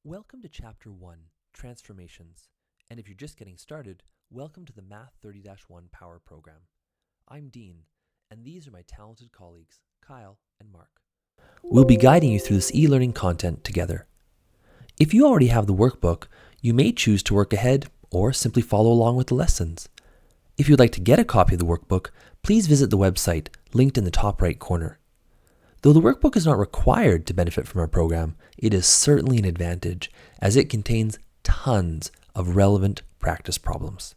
Welcome to Chapter 1, Transformations, and if you're just getting started, welcome to the Math 30-1 Power Program. I'm Dean, and these are my talented colleagues, Kyle and Mark. We'll be guiding you through this e-learning content together. If you already have the workbook, you may choose to work ahead or simply follow along with the lessons. If you'd like to get a copy of the workbook, please visit the website linked in the top right corner. Though the workbook is not required to benefit from our program, it is certainly an advantage as it contains tons of relevant practice problems.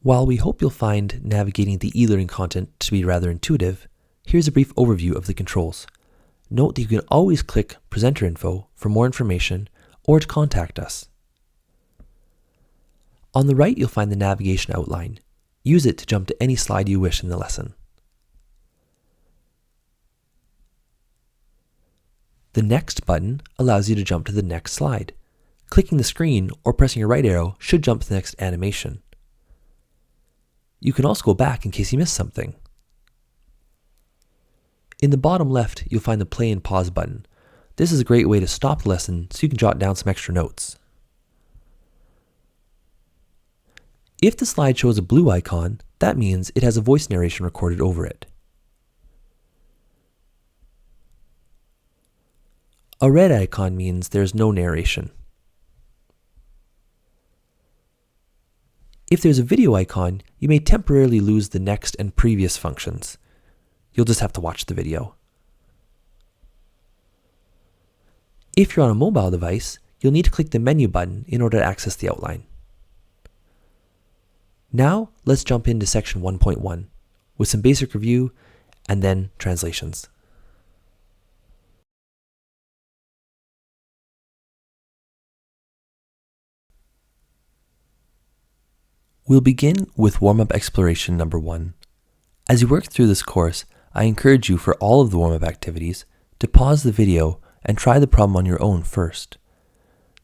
While we hope you'll find navigating the e-learning content to be rather intuitive, here's a brief overview of the controls. Note that you can always click Presenter Info for more information or to contact us. On the right, you'll find the navigation outline. Use it to jump to any slide you wish in the lesson. The Next button allows you to jump to the next slide. Clicking the screen or pressing your right arrow should jump to the next animation. You can also go back in case you missed something. In the bottom left, you'll find the Play and Pause button. This is a great way to stop the lesson so you can jot down some extra notes. If the slide shows a blue icon, that means it has a voice narration recorded over it. A red icon means there's no narration. If there's a video icon, you may temporarily lose the next and previous functions. You'll just have to watch the video. If you're on a mobile device, you'll need to click the menu button in order to access the outline. Now, let's jump into section 1.1 with some basic review and then translations. We'll begin with Warmup Exploration number 1. As you work through this course, I encourage you for all of the warm-up activities to pause the video and try the problem on your own first.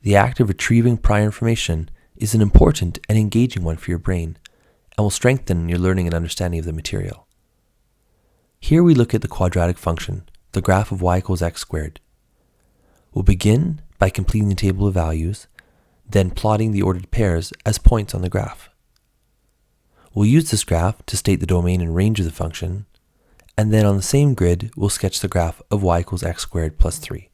The act of retrieving prior information is an important and engaging one for your brain and will strengthen your learning and understanding of the material. Here we look at the quadratic function, the graph of y equals x squared. We'll begin by completing the table of values, then plotting the ordered pairs as points on the graph. We'll use this graph to state the domain and range of the function, and then on the same grid, we'll sketch the graph of y equals x squared plus 3.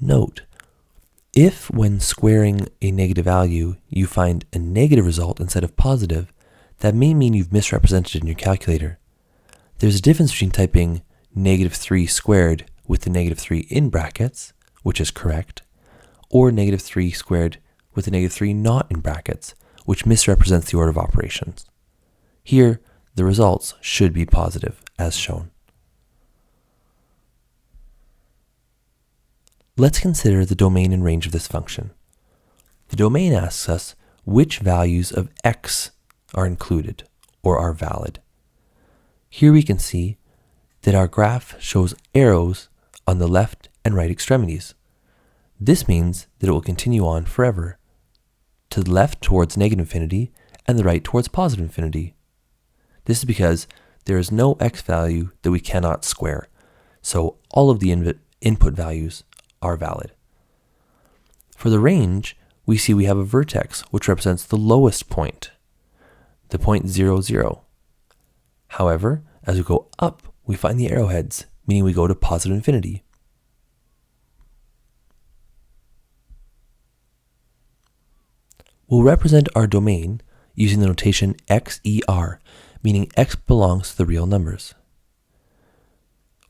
Note, if when squaring a negative value, you find a negative result instead of positive, that may mean you've misrepresented it in your calculator. There's a difference between typing negative 3 squared with the negative 3 in brackets, which is correct, or negative 3 squared with the negative 3 not in brackets, which misrepresents the order of operations. Here, the results should be positive, as shown. Let's consider the domain and range of this function. The domain asks us which values of x are included or are valid. Here we can see that our graph shows arrows on the left and right extremities. This means that it will continue on forever, to the left towards negative infinity and the right towards positive infinity. This is because there is no x value that we cannot square, so all of the input values are valid. For the range, we see we have a vertex which represents the lowest point, the point 0, 0. However, as we go up, we find the arrowheads, meaning we go to positive infinity. We'll represent our domain using the notation XER, meaning x belongs to the real numbers.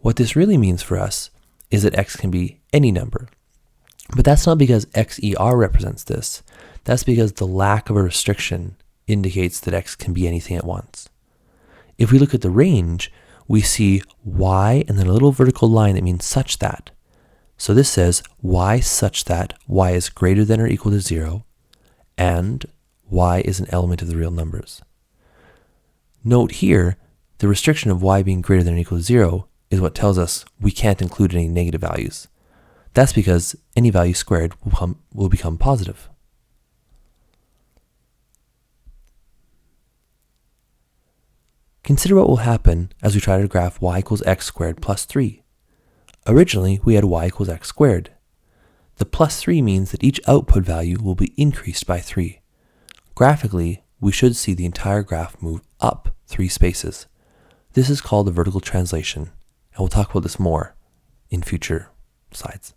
What this really means for us is that x can be any number. But that's not because XER represents this. That's because the lack of a restriction indicates that x can be anything at once. If we look at the range, we see y and then a little vertical line that means such that. So this says y such that y is greater than or equal to 0 and y is an element of the real numbers. Note here The restriction of y being greater than or equal to 0 is what tells us we can't include any negative values. That's because any value squared will become positive. Consider what will happen as we try to graph y equals x squared plus 3. Originally, we had y equals x squared. The plus 3 means that each output value will be increased by 3. Graphically, we should see the entire graph move up 3 spaces. This is called a vertical translation, and we'll talk about this more in future slides.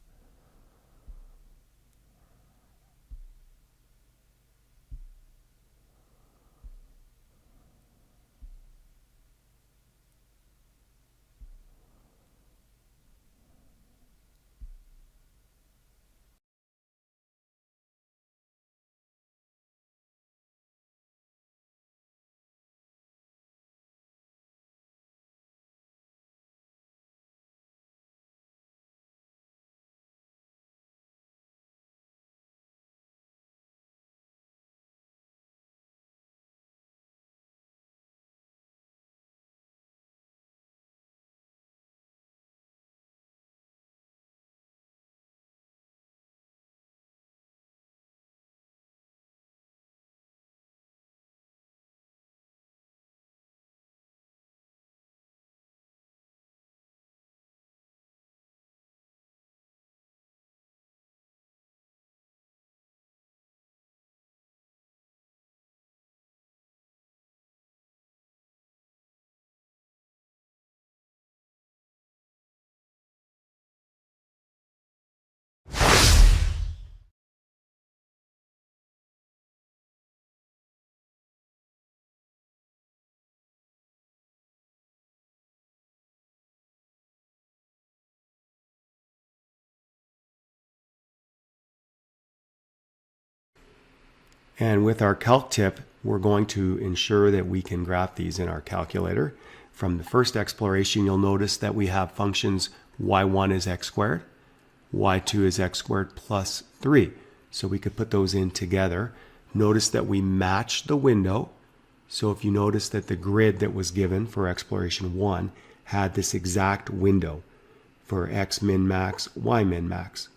And with our calc tip, we're going to ensure that we can graph these in our calculator. From the first exploration, you'll notice that we have functions y1 is x squared, y2 is x squared plus 3. So we could put those in together. Notice that we match the window. So if you notice that the grid that was given for exploration 1 had this exact window for x min max, y min max.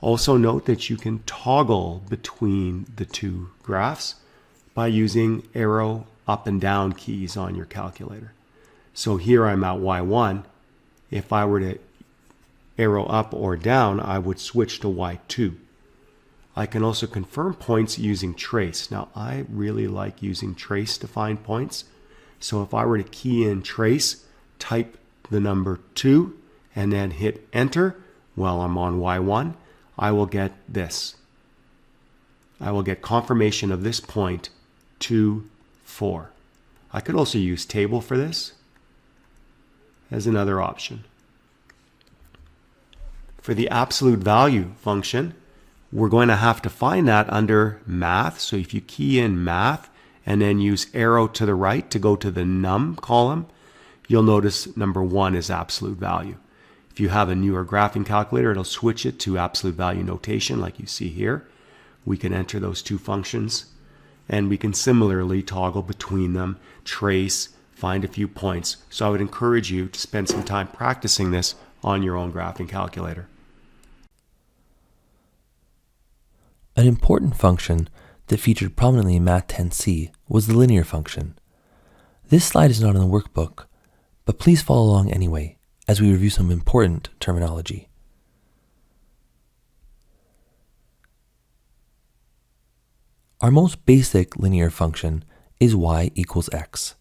Also note that you can toggle between the two graphs by using arrow up and down keys on your calculator. So here I'm at y1. If I were to arrow up or down, I would switch to y2. I can also confirm points using trace. Now I really like using trace to find points. So if I were to key in trace, type the number 2 and then hit enter while I'm on y1, I will get this. I will get confirmation of this point 2, 4. I could also use table for this as another option. For the absolute value function, we're going to have to find that under math. So if you key in math and then use arrow to the right to go to the num column, you'll notice number 1 is absolute value. If you have a newer graphing calculator, it'll switch it to absolute value notation like you see here. We can enter those two functions, and we can similarly toggle between them, trace, find a few points. So I would encourage you to spend some time practicing this on your own graphing calculator. An important function that featured prominently in Math 10C was the linear function. This slide is not in the workbook, but please follow along anyway as we review some important terminology. Our most basic linear function is y equals x.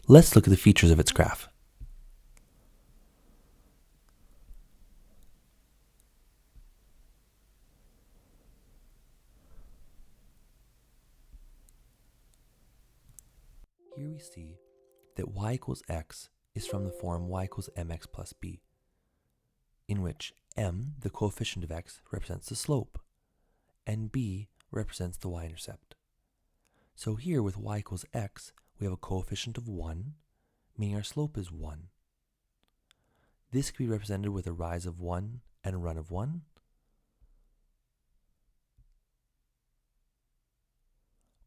Let's look at the features of its graph. Here we see that y equals x is from the form y equals mx plus b, in which m, the coefficient of x, represents the slope, and b represents the y-intercept. So here with y equals x, we have a coefficient of 1, meaning our slope is 1. This can be represented with a rise of 1 and a run of 1,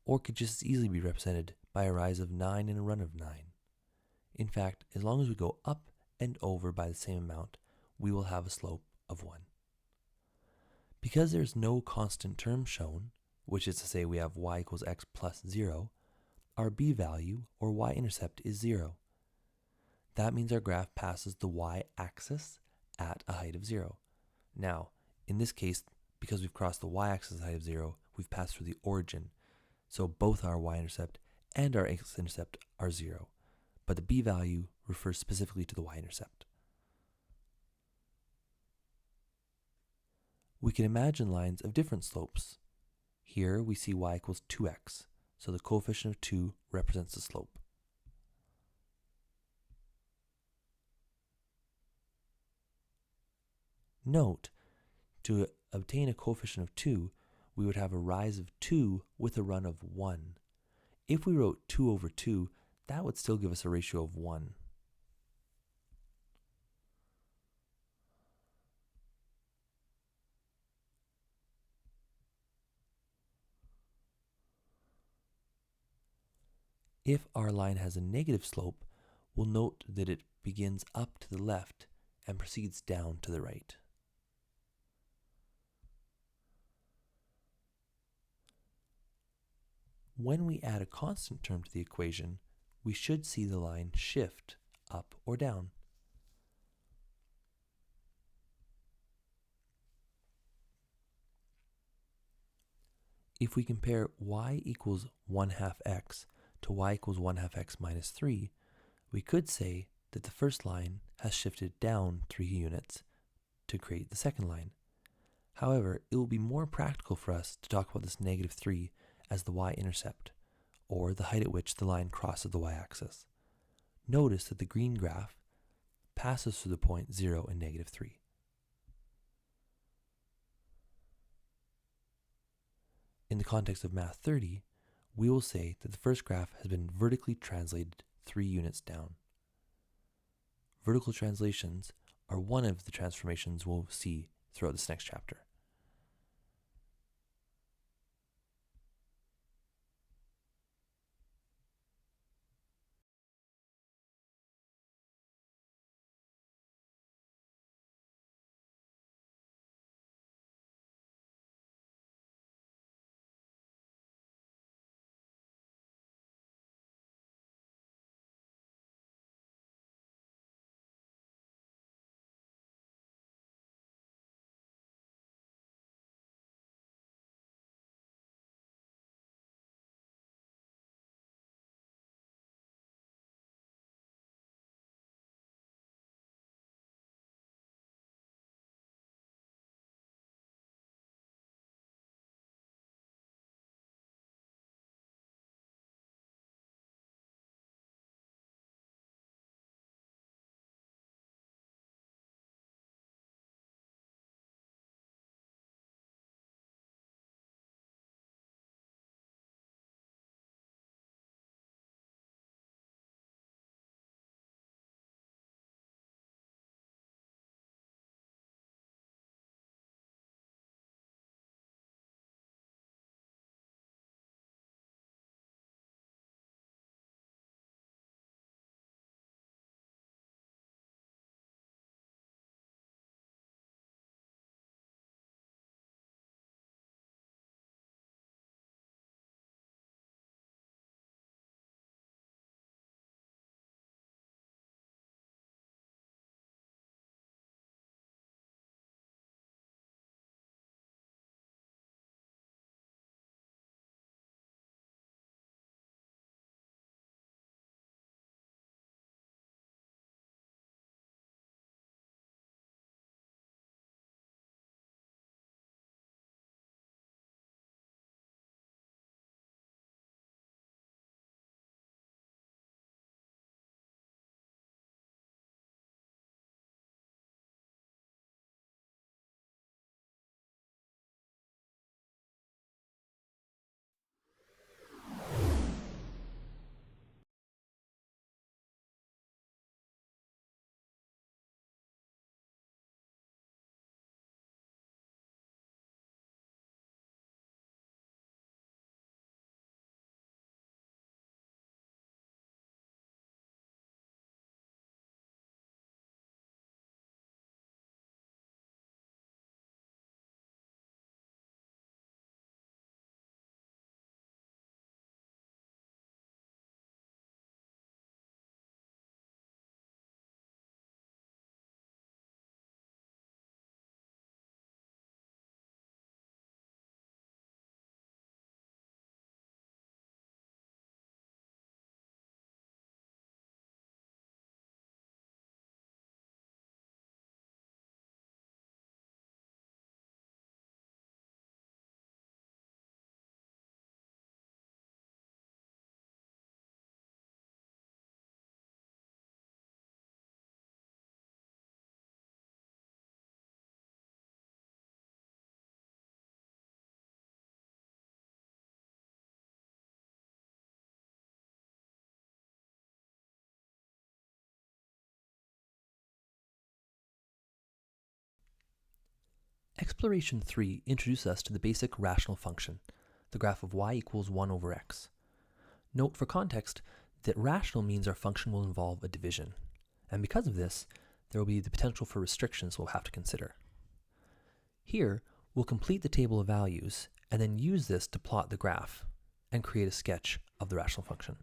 or could just as easily be represented by a rise of 9 and a run of 9. In fact, as long as we go up and over by the same amount, we will have a slope of 1. Because there's no constant term shown, which is to say we have y equals x plus 0, our b value, or y-intercept, is 0. That means our graph passes the y-axis at a height of 0. Now, in this case, because we've crossed the y-axis at a height of 0, we've passed through the origin. So both our y-intercept and our x-intercept are 0. But the b value refers specifically to the y-intercept. We can imagine lines of different slopes. Here we see y equals 2x, so the coefficient of 2 represents the slope. Note, to obtain a coefficient of 2, we would have a rise of 2 with a run of 1. If we wrote 2 over 2, that would still give us a ratio of 1. If our line has a negative slope, we'll note that it begins up to the left and proceeds down to the right. When we add a constant term to the equation, we should see the line shift up or down. If we compare y equals 1/2 x to y equals 1/2 x minus 3, we could say that the first line has shifted down 3 units to create the second line. However, it will be more practical for us to talk about this negative 3 as the y-intercept, or the height at which the line crosses the y-axis. Notice that the green graph passes through the point 0 and negative 3. In the context of Math 30, we will say that the first graph has been vertically translated 3 units down. Vertical translations are one of the transformations we'll see throughout this next chapter. Exploration 3 introduces us to the basic rational function, the graph of y equals 1 over x. Note for context that rational means our function will involve a division, and because of this, there will be the potential for restrictions we'll have to consider. Here, we'll complete the table of values and then use this to plot the graph and create a sketch of the rational function.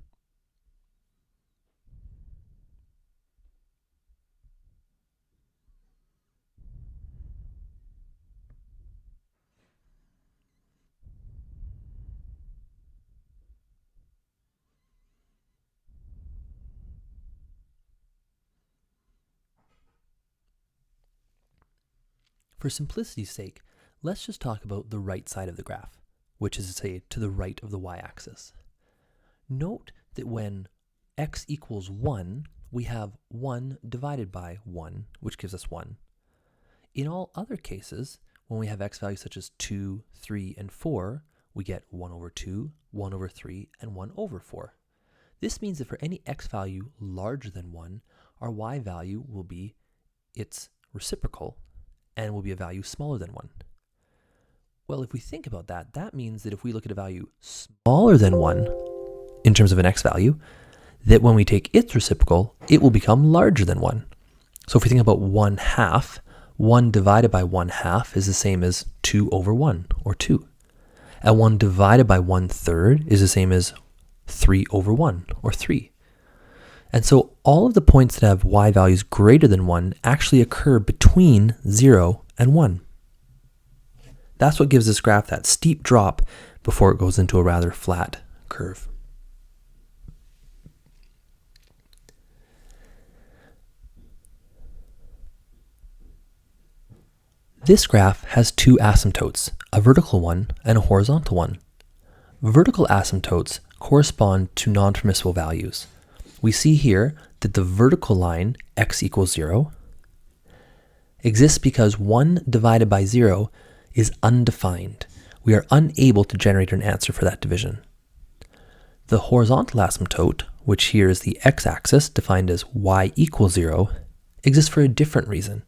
For simplicity's sake, let's just talk about the right side of the graph, which is to say to the right of the y-axis. Note that when x equals 1, we have 1 divided by 1, which gives us 1. In all other cases, when we have x values such as 2, 3, and 4, we get 1 over 2, 1 over 3, and 1 over 4. This means that for any x value larger than 1, our y value will be its reciprocal, and will be a value smaller than 1. Well, if we think about that, that means that if we look at a value smaller than 1 in terms of an x value, that when we take its reciprocal, it will become larger than 1. So if we think about 1/2, 1 divided by 1/2 is the same as 2 over 1, or 2. And 1 divided by 1/3 is the same as 3 over 1, or 3. And so all of the points that have y values greater than 1 actually occur between 0 and 1. That's what gives this graph that steep drop before it goes into a rather flat curve. This graph has two asymptotes, a vertical one and a horizontal one. Vertical asymptotes correspond to non-permissible values. We see here that the vertical line, x equals 0, exists because 1 divided by 0 is undefined. We are unable to generate an answer for that division. The horizontal asymptote, which here is the x-axis defined as y equals 0, exists for a different reason.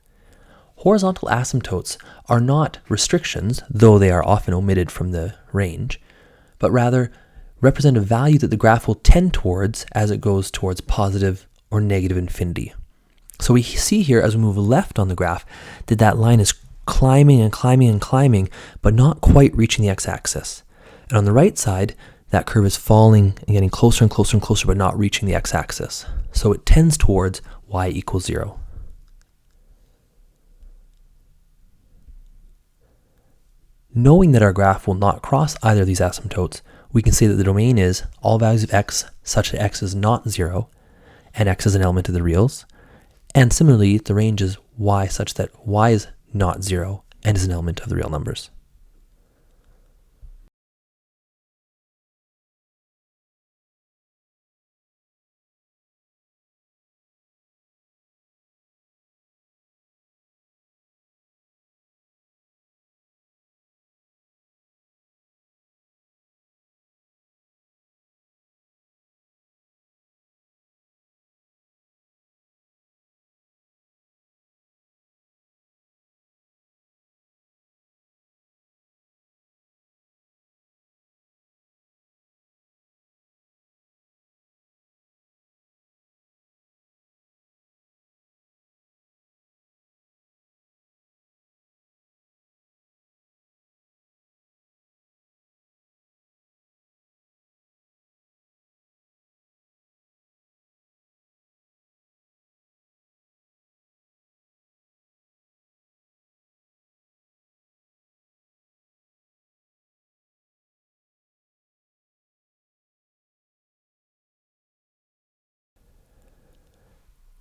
Horizontal asymptotes are not restrictions, though they are often omitted from the range, but rather represent a value that the graph will tend towards as it goes towards positive or negative infinity. So we see here as we move left on the graph that that line is climbing and climbing and climbing, but not quite reaching the x-axis. And on the right side, that curve is falling and getting closer and closer and closer, but not reaching the x-axis. So it tends towards y equals 0. Knowing that our graph will not cross either of these asymptotes, we can say that the domain is all values of x such that x is not 0, and x is an element of the reals. And similarly, the range is y such that y is not 0 and is an element of the real numbers.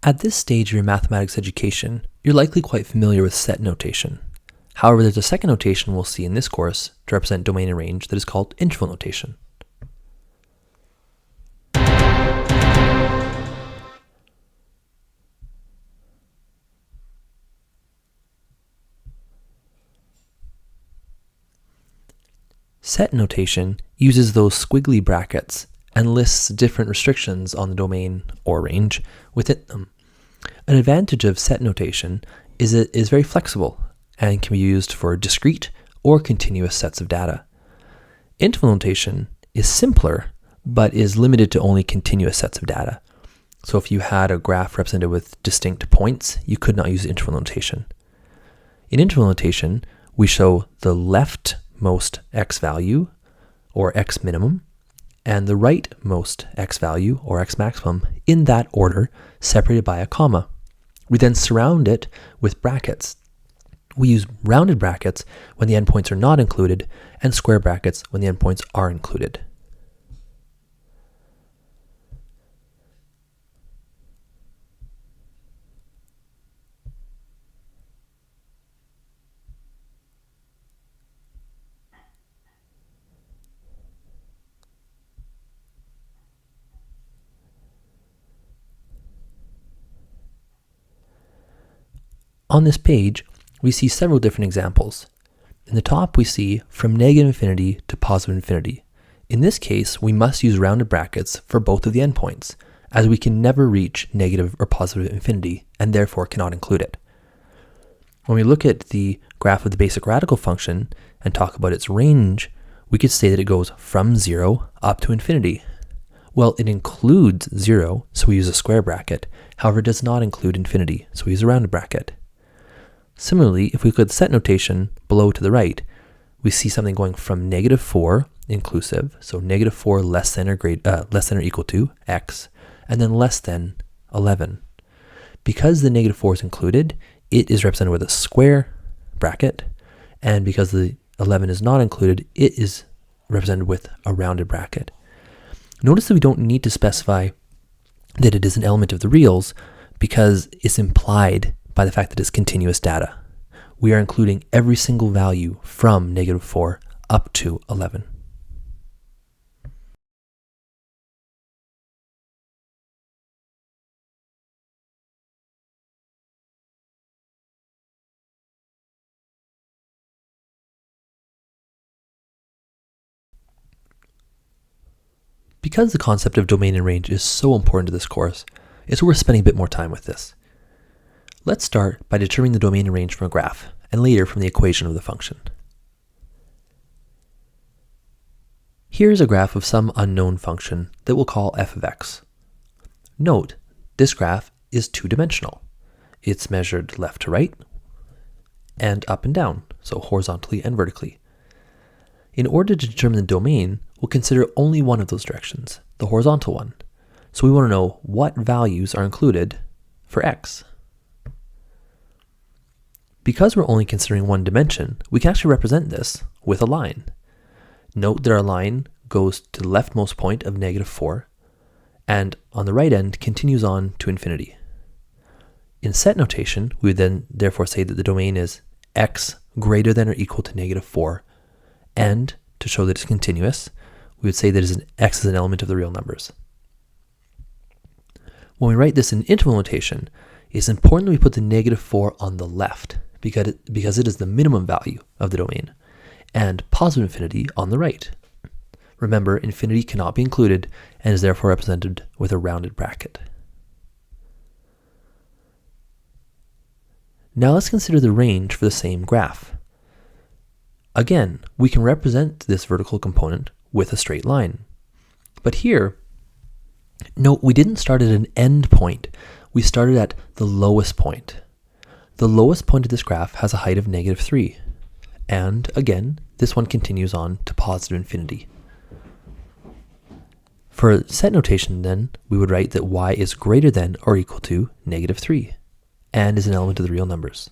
At this stage of your mathematics education, you're likely quite familiar with set notation. However, there's a second notation we'll see in this course to represent domain and range that is called interval notation. Set notation uses those squiggly brackets and lists different restrictions on the domain or range within them. An advantage of set notation is it is very flexible and can be used for discrete or continuous sets of data. Interval notation is simpler, but is limited to only continuous sets of data. So if you had a graph represented with distinct points, you could not use interval notation. In interval notation, we show the leftmost x value, or x minimum, and the rightmost x value, or x maximum, in that order, separated by a comma. We then surround it with brackets. We use rounded brackets when the endpoints are not included, and square brackets when the endpoints are included. On this page, we see several different examples. In the top, we see from negative infinity to positive infinity. In this case, we must use rounded brackets for both of the endpoints, as we can never reach negative or positive infinity, and therefore cannot include it. When we look at the graph of the basic radical function and talk about its range, we could say that it goes from 0 up to infinity. Well, it includes 0, so we use a square bracket. However, it does not include infinity, so we use a rounded bracket. Similarly, if we look at the set notation below to the right, we see something going from -4 inclusive, so -4 less than or equal to x, and then less than 11. Because the -4 is included, it is represented with a square bracket, and because the 11 is not included, it is represented with a rounded bracket. Notice that we don't need to specify that it is an element of the reals because it's implied by the fact that it's continuous data. We are including every single value from -4 up to 11. Because the concept of domain and range is so important to this course, it's worth spending a bit more time with this. Let's start by determining the domain and range from a graph, and later from the equation of the function. Here's a graph of some unknown function that we'll call f of x. Note, this graph is two-dimensional. It's measured left to right, and up and down, so horizontally and vertically. In order to determine the domain, we'll consider only one of those directions, the horizontal one. So we want to know what values are included for x. Because we're only considering one dimension, we can actually represent this with a line. Note that our line goes to the leftmost point of -4, and on the right end continues on to infinity. In set notation, we would then therefore say that the domain is x greater than or equal to -4, and to show that it's continuous, we would say that x is an element of the real numbers. When we write this in interval notation, it's important that we put the -4 on the left, because it is the minimum value of the domain, and positive infinity on the right. Remember, infinity cannot be included and is therefore represented with a rounded bracket. Now let's consider the range for the same graph. Again, we can represent this vertical component with a straight line. But here, note we didn't start at an end point, we started at the lowest point. The lowest point of this graph has a height of -3, and again, this one continues on to positive infinity. For set notation then, we would write that y is greater than or equal to -3, and is an element of the real numbers.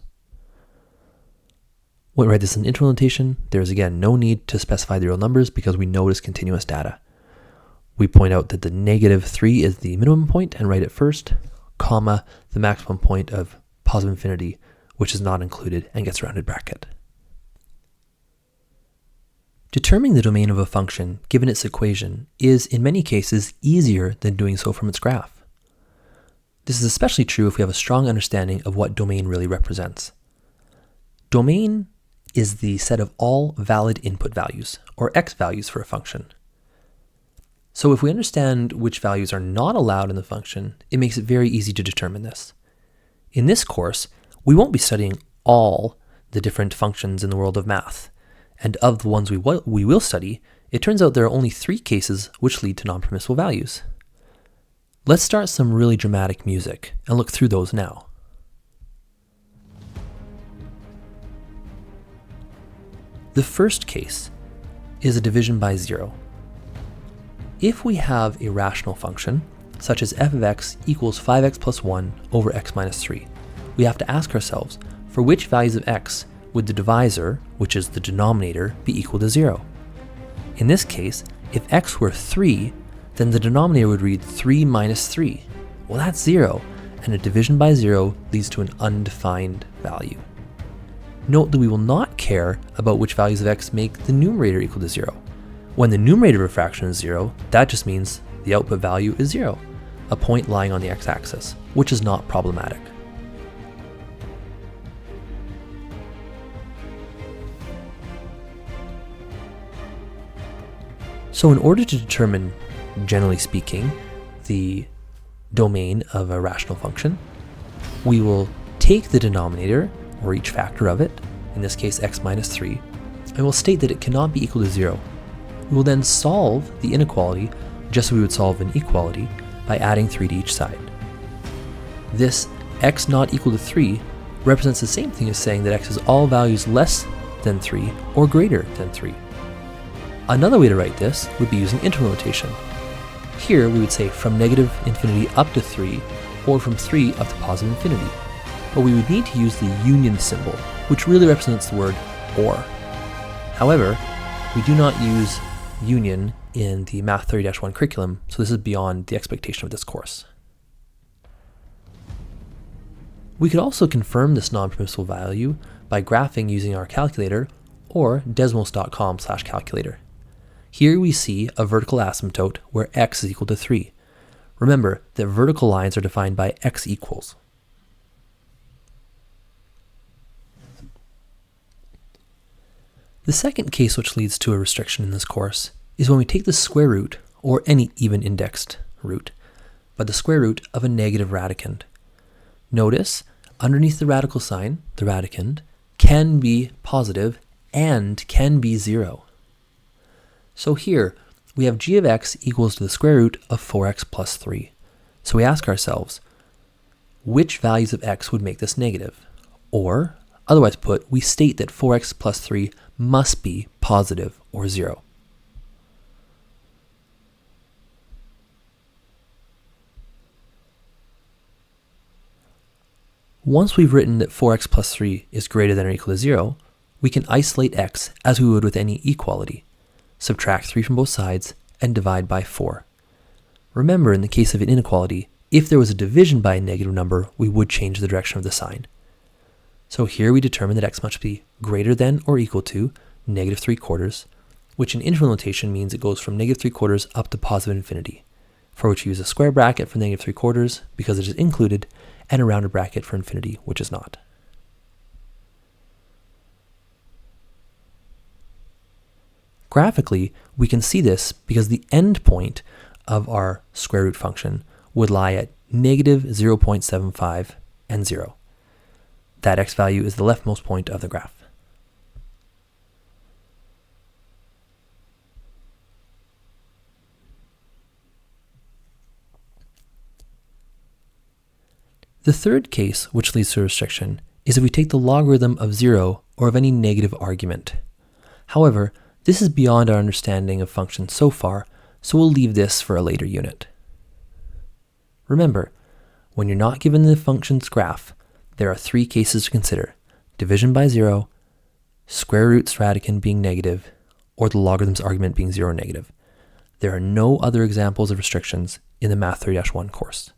When we write this in interval notation, there is again no need to specify the real numbers because we know it is continuous data. We point out that the -3 is the minimum point and write it first, comma, the maximum point of positive infinity, which is not included and gets a rounded bracket. Determining the domain of a function given its equation is in many cases easier than doing so from its graph. This is especially true if we have a strong understanding of what domain really represents. Domain is the set of all valid input values, or x values for a function. So if we understand which values are not allowed in the function, it makes it very easy to determine this. In this course, we won't be studying all the different functions in the world of math. And of the ones we will study, it turns out there are only 3 cases which lead to non-permissible values. Let's start some really dramatic music and look through those now. The first case is a division by 0. If we have a rational function, such as f of x equals 5x plus 1 over x minus 3, we have to ask ourselves, for which values of x would the divisor, which is the denominator, be equal to 0? In this case, if x were 3, then the denominator would read 3 minus 3. Well, that's 0, and a division by 0 leads to an undefined value. Note that we will not care about which values of x make the numerator equal to 0. When the numerator of a fraction is 0, that just means the output value is 0, a point lying on the x-axis, which is not problematic. So in order to determine, generally speaking, the domain of a rational function, we will take the denominator, or each factor of it, in this case x minus 3, and we'll state that it cannot be equal to 0. We will then solve the inequality just as we would solve an equality by adding 3 to each side. This x not equal to 3 represents the same thing as saying that x has all values less than 3 or greater than 3. Another way to write this would be using interval notation. Here we would say from negative infinity up to 3, or from 3 up to positive infinity. But we would need to use the union symbol, which really represents the word or. However, we do not use union in the Math 30-1 curriculum, so this is beyond the expectation of this course. We could also confirm this non-permissible value by graphing using our calculator or desmos.com/calculator. Here we see a vertical asymptote where x is equal to 3. Remember that vertical lines are defined by x equals. The second case which leads to a restriction in this course is when we take the square root, or any even indexed root, but the square root of a negative radicand. Notice, underneath the radical sign, the radicand, can be positive and can be 0. So here, we have g of x equals to the square root of 4x plus 3. So we ask ourselves, which values of x would make this negative? Or, otherwise put, we state that 4x plus 3 must be positive or 0. Once we've written that 4x plus 3 is greater than or equal to 0, we can isolate x as we would with any equality. Subtract 3 from both sides and divide by 4. Remember, in the case of an inequality, if there was a division by a negative number, we would change the direction of the sign. So here we determine that x must be greater than or equal to negative 3/4, which in interval notation means it goes from negative 3/4 up to positive infinity, for which we use a square bracket for negative 3/4 because it is included, and a rounded bracket for infinity, which is not. Graphically, we can see this because the end point of our square root function would lie at negative 0.75 and 0. That x value is the leftmost point of the graph. The third case which leads to a restriction is if we take the logarithm of 0 or of any negative argument. However, this is beyond our understanding of functions so far, so we'll leave this for a later unit. Remember, when you're not given the function's graph, there are 3 cases to consider: division by 0, square root's radicand being negative, or the logarithm's argument being 0 or negative. There are no other examples of restrictions in the Math 30-1 course.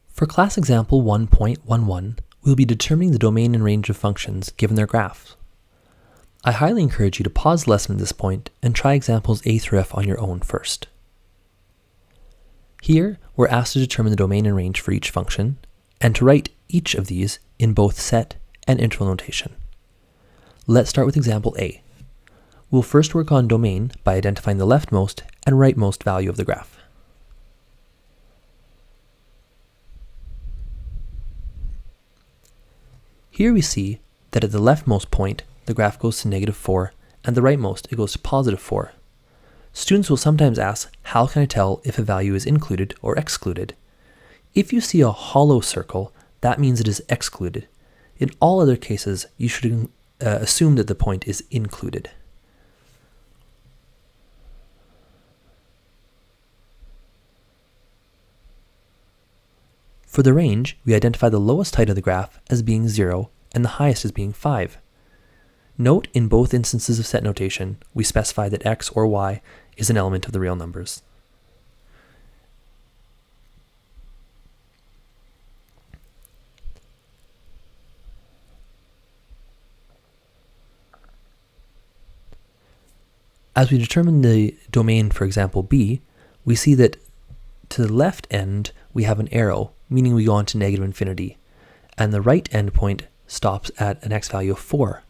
For class example 1.11, we'll be determining the domain and range of functions given their graphs. I highly encourage you to pause the lesson at this point and try examples A through F on your own first. Here, we're asked to determine the domain and range for each function, and to write each of these in both set and interval notation. Let's start with example A. We'll first work on domain by identifying the leftmost and rightmost value of the graph. Here we see that at the leftmost point, the graph goes to -4, and the rightmost, it goes to +4. Students will sometimes ask, how can I tell if a value is included or excluded? If you see a hollow circle, that means it is excluded. In all other cases, you should assume that the point is included. For the range, we identify the lowest height of the graph as being 0 and the highest as being 5. Note in both instances of set notation, we specify that x or y is an element of the real numbers. As we determine the domain for example B, we see that to the left end we have an arrow, meaning we go on to -infinity, and the right endpoint stops at an x value of 4.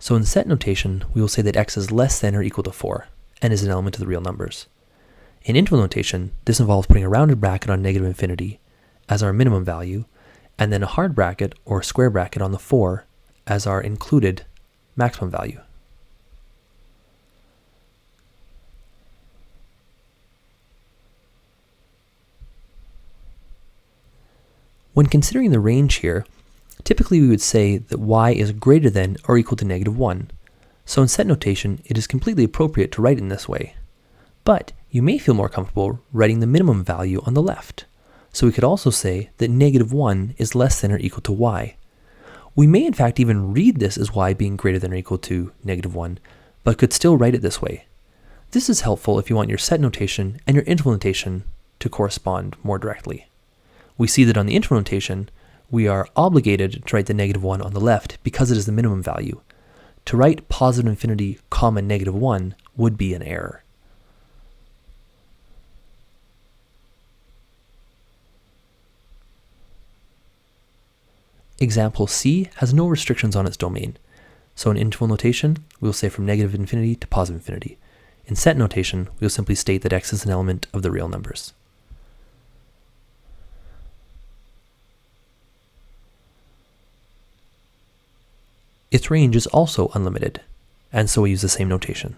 So in set notation, we will say that x is less than or equal to 4, and is an element of the real numbers. In interval notation, this involves putting a rounded bracket on -infinity as our minimum value, and then a hard bracket or square bracket on the 4 as our included maximum value. When considering the range here, typically we would say that y is greater than or equal to -1. So in set notation, it is completely appropriate to write in this way. But you may feel more comfortable writing the minimum value on the left. So we could also say that -1 is less than or equal to y. We may in fact even read this as y being greater than or equal to -1, but could still write it this way. This is helpful if you want your set notation and your interval notation to correspond more directly. We see that on the interval notation, we are obligated to write the -1 on the left because it is the minimum value. To write positive infinity, -1 would be an error. Example C has no restrictions on its domain. So in interval notation, we will say from -infinity to positive infinity. In set notation, we will simply state that x is an element of the real numbers. Its range is also unlimited, and so we use the same notation.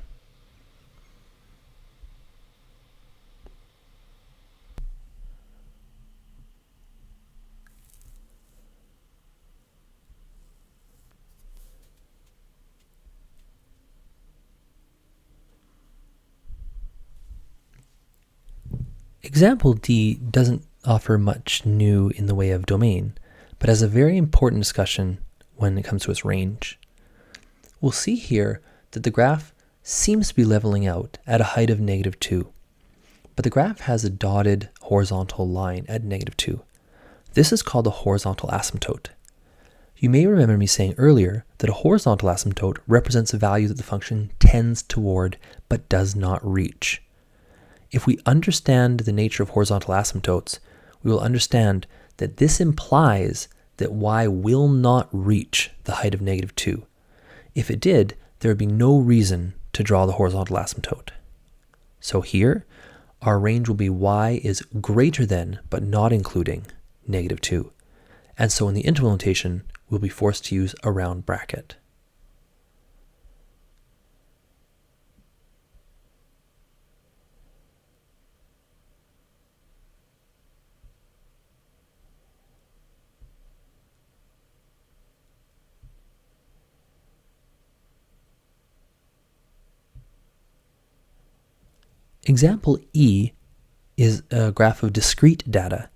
Example D doesn't offer much new in the way of domain, but has a very important discussion when it comes to its range. We'll see here that the graph seems to be leveling out at a height of -2, but the graph has a dotted horizontal line at -2. This is called a horizontal asymptote. You may remember me saying earlier that a horizontal asymptote represents a value that the function tends toward but does not reach. If we understand the nature of horizontal asymptotes, we will understand that this implies that y will not reach the height of -2. If it did, there would be no reason to draw the horizontal asymptote. So here, our range will be y is greater than, but not including, -2. And so in the interval notation, we'll be forced to use a round bracket. Example E is a graph of discrete data.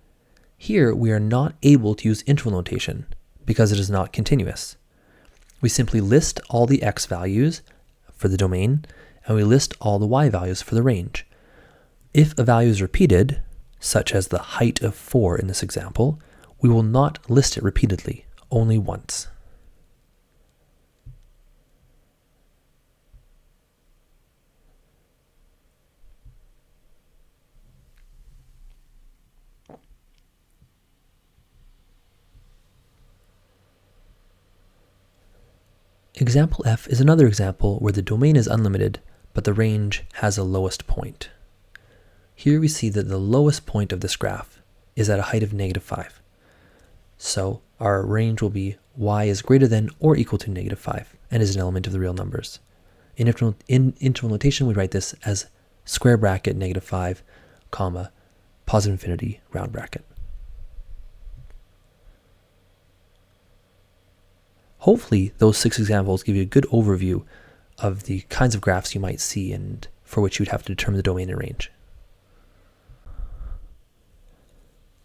Here we are not able to use interval notation because it is not continuous. We simply list all the x values for the domain and we list all the y values for the range. If a value is repeated, such as the height of 4 in this example, we will not list it repeatedly, only once. Example F is another example where the domain is unlimited, but the range has a lowest point. Here we see that the lowest point of this graph is at a height of -5. So our range will be y is greater than or equal to -5 and is an element of the real numbers. In interval notation, we write this as square bracket -5, comma, positive infinity, round bracket. Hopefully, those 6 examples give you a good overview of the kinds of graphs you might see and for which you'd have to determine the domain and range.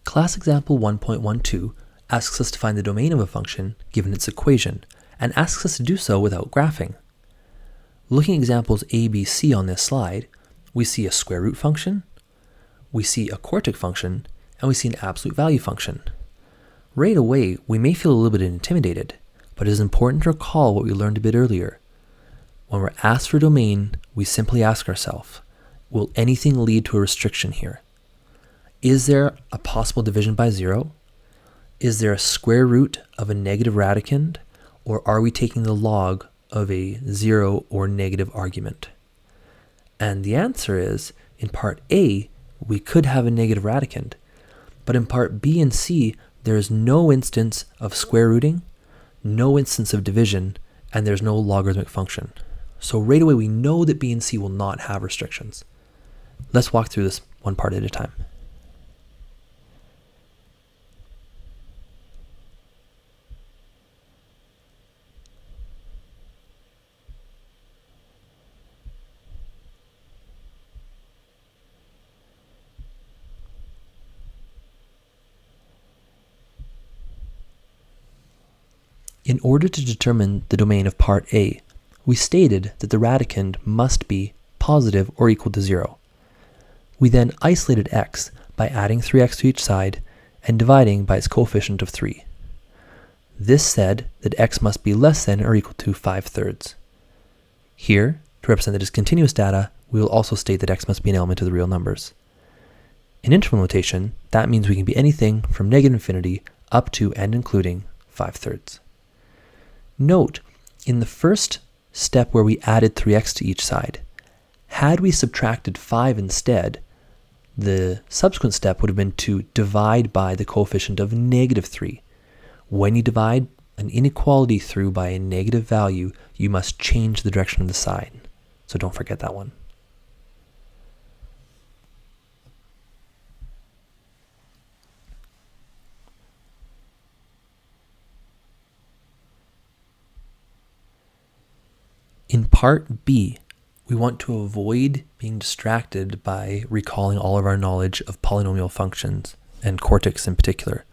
Class example 1.12 asks us to find the domain of a function given its equation, and asks us to do so without graphing. Looking at examples A, B, C on this slide, we see a square root function, we see a quartic function, and we see an absolute value function. Right away, we may feel a little bit intimidated, but it is important to recall what we learned a bit earlier. When we're asked for a domain, we simply ask ourselves, will anything lead to a restriction here? Is there a possible division by 0? Is there a square root of a negative radicand? Or are we taking the log of a 0 or negative argument? And the answer is, in part A, we could have a negative radicand. But in part B and C, there is no instance of square rooting, no instance of division, and there's no logarithmic function. So right away, we know that B and C will not have restrictions. Let's walk through this one part at a time. In order to determine the domain of part A, we stated that the radicand must be positive or equal to 0. We then isolated x by adding 3x to each side and dividing by its coefficient of 3. This said that x must be less than or equal to 5/3. Here, to represent the discontinuous data, we will also state that x must be an element of the real numbers. In interval notation, that means we can be anything from -infinity up to and including 5/3. Note, in the first step where we added 3x to each side, had we subtracted 5 instead, the subsequent step would have been to divide by the coefficient of -3. When you divide an inequality through by a negative value, you must change the direction of the sign. So don't forget that one. In part B, we want to avoid being distracted by recalling all of our knowledge of polynomial functions, and quartics in particular.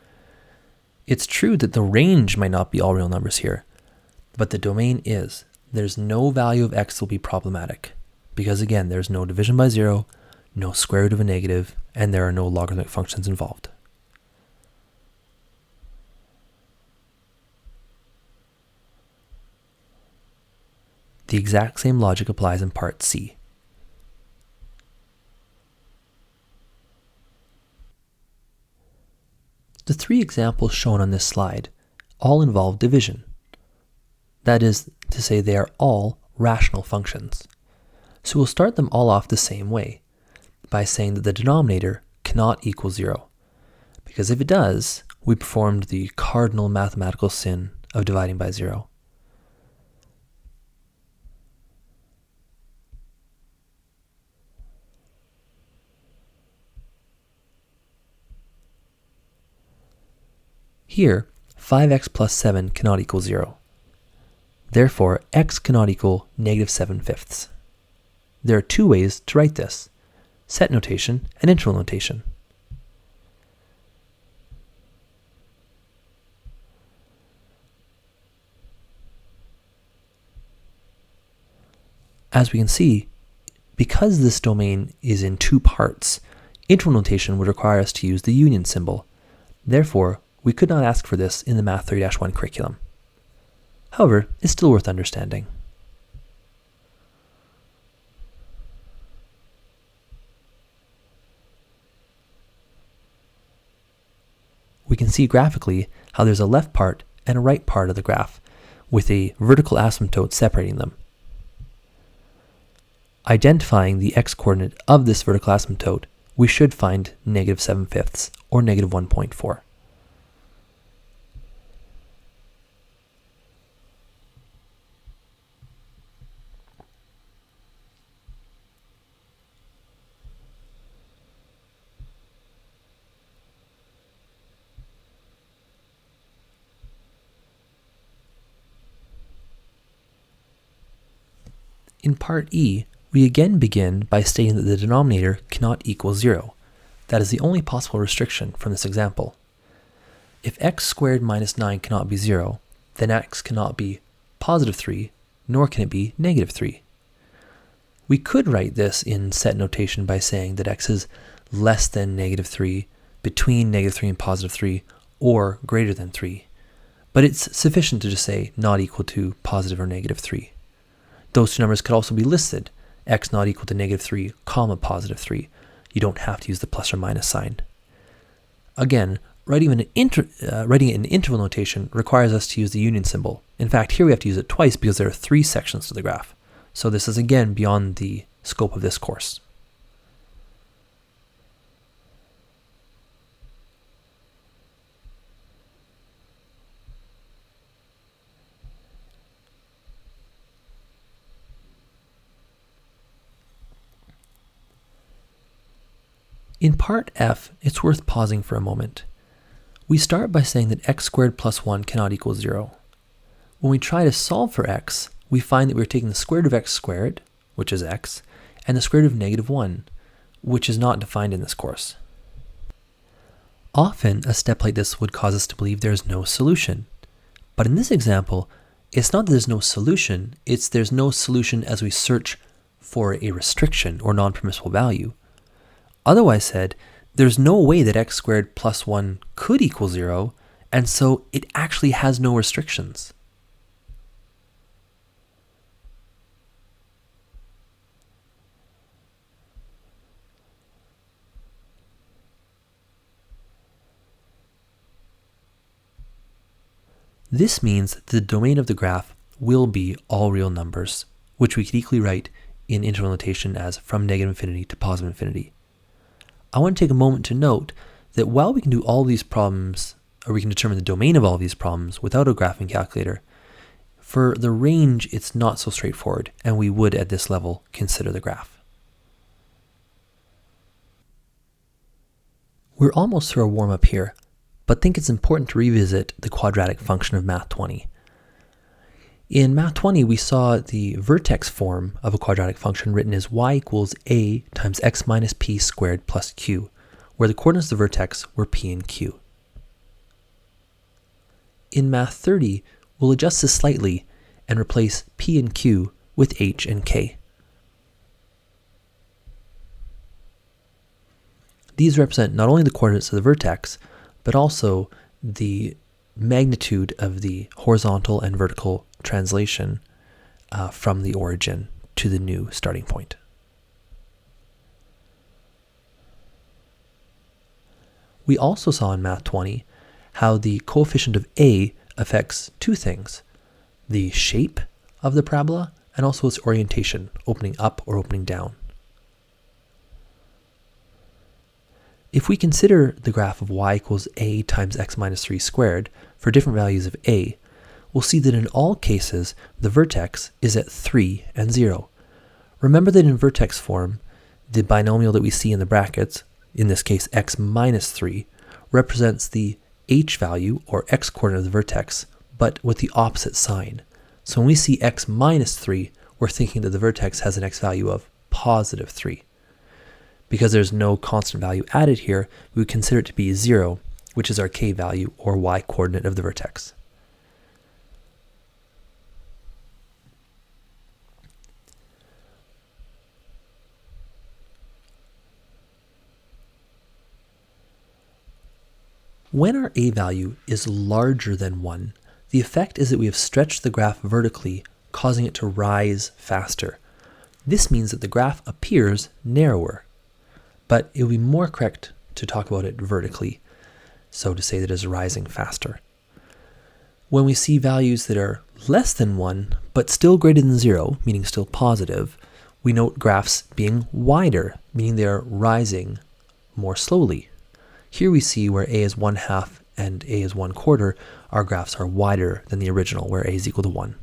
It's true that the range might not be all real numbers here, but the domain is. There's no value of x that will be problematic, because again, there's no division by 0, no square root of a negative, and there are no logarithmic functions involved. The exact same logic applies in part C. The 3 examples shown on this slide all involve division. That is to say, they are all rational functions. So we'll start them all off the same way, by saying that the denominator cannot equal 0, because if it does, we performed the cardinal mathematical sin of dividing by 0. Here, 5x plus 7 cannot equal 0. Therefore, x cannot equal -7/5. There are 2 ways to write this: set notation and interval notation. As we can see, because this domain is in 2 parts, interval notation would require us to use the union symbol. Therefore, we could not ask for this in the Math 3-1 curriculum. However, it's still worth understanding. We can see graphically how there's a left part and a right part of the graph, with a vertical asymptote separating them. Identifying the x-coordinate of this vertical asymptote, we should find -7/5 or -1.4. In part E, we again begin by stating that the denominator cannot equal 0. That is the only possible restriction from this example. If x squared minus 9 cannot be 0, then x cannot be positive 3, nor can it be negative 3. We could write this in set notation by saying that x is less than negative 3, between negative 3 and positive 3, or greater than 3. But it's sufficient to just say not equal to positive or negative 3. Those two numbers could also be listed, x not equal to negative 3, comma positive 3. You don't have to use the plus or minus sign. Again, writing it in interval notation requires us to use the union symbol. In fact, here we have to use it twice because there are 3 sections to the graph. So this is again beyond the scope of this course. In part F, it's worth pausing for a moment. We start by saying that x squared plus 1 cannot equal 0. When we try to solve for x, we find that we're taking the square root of x squared, which is x, and the square root of negative 1, which is not defined in this course. Often, a step like this would cause us to believe there is no solution. But in this example, it's not that there's no solution, it's there's no solution as we search for a restriction or non-permissible value. Otherwise said, there's no way that x squared plus 1 could equal 0, and so it actually has no restrictions. This means that the domain of the graph will be all real numbers, which we could equally write in interval notation as from negative infinity to positive infinity. I want to take a moment to note that while we can do all these problems, or we can determine the domain of all these problems without a graphing calculator, for the range it's not so straightforward, and we would at this level consider the graph. We're almost through our warm-up here, but think it's important to revisit the quadratic function of Math 20. In Math 20, we saw the vertex form of a quadratic function written as y equals a times x minus p squared plus q, where the coordinates of the vertex were p and q. In Math 30, we'll adjust this slightly and replace p and q with h and k. These represent not only the coordinates of the vertex, but also the magnitude of the horizontal and vertical translation from the origin to the new starting point. We also saw in Math 20 how the coefficient of a affects two things: the shape of the parabola and also its orientation, opening up or opening down. If we consider the graph of y equals a times x minus 3 squared for different values of a, we'll see that in all cases, the vertex is at 3 and 0. Remember that in vertex form, the binomial that we see in the brackets, in this case x minus 3, represents the h value, or x coordinate of the vertex, but with the opposite sign. So when we see x minus 3, we're thinking that the vertex has an x value of positive 3. Because there's no constant value added here, we would consider it to be 0, which is our k value, or y coordinate of the vertex. When our a value is larger than 1, the effect is that we have stretched the graph vertically, causing it to rise faster. This means that the graph appears narrower, but it would be more correct to talk about it vertically, so to say that it is rising faster. When we see values that are less than 1, but still greater than 0, meaning still positive, we note graphs being wider, meaning they are rising more slowly. Here we see where a is 1/2 and a is 1/4, our graphs are wider than the original, where a is equal to 1.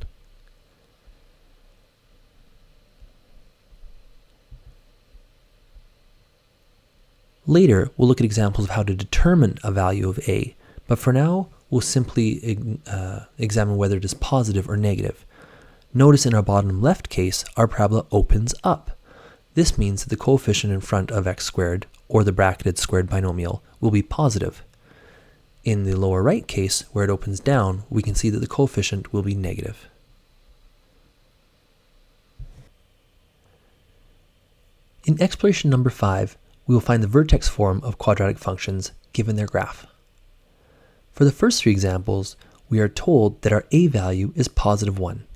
Later, we'll look at examples of how to determine a value of a, but for now, we'll simply examine whether it is positive or negative. Notice in our bottom left case, our parabola opens up. This means that the coefficient in front of x squared, or the bracketed squared binomial, will be positive. In the lower right case, where it opens down, we can see that the coefficient will be negative. In exploration number 5, we will find the vertex form of quadratic functions given their graph. For the first 3 examples, we are told that our a value is positive 1.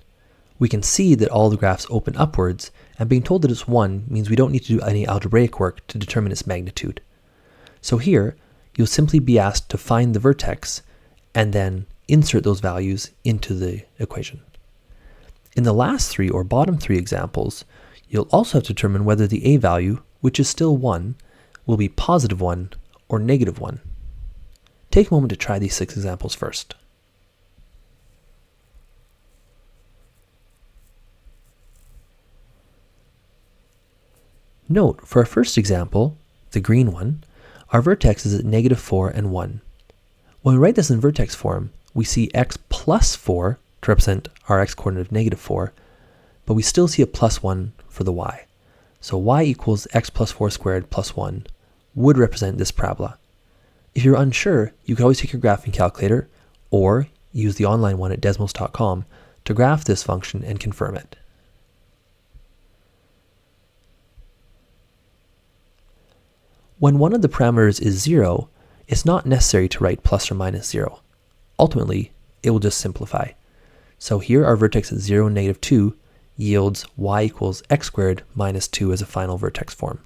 We can see that all the graphs open upwards, and being told that it's 1 means we don't need to do any algebraic work to determine its magnitude. So here, you'll simply be asked to find the vertex and then insert those values into the equation. In the last 3 or bottom 3 examples, you'll also have to determine whether the a value, which is still 1, will be positive 1 or negative 1. Take a moment to try these 6 examples first. Note, for our first example, the green one, our vertex is at negative 4 and 1. When we write this in vertex form, we see x plus 4 to represent our x-coordinate of negative 4, but we still see a plus 1 for the y. So y equals x plus 4 squared plus 1 would represent this parabola. If you're unsure, you can always take your graphing calculator or use the online one at desmos.com to graph this function and confirm it. When one of the parameters is 0, it's not necessary to write plus or minus 0. Ultimately, it will just simplify. So here our vertex at 0 and negative 2 yields y equals x squared minus 2 as a final vertex form.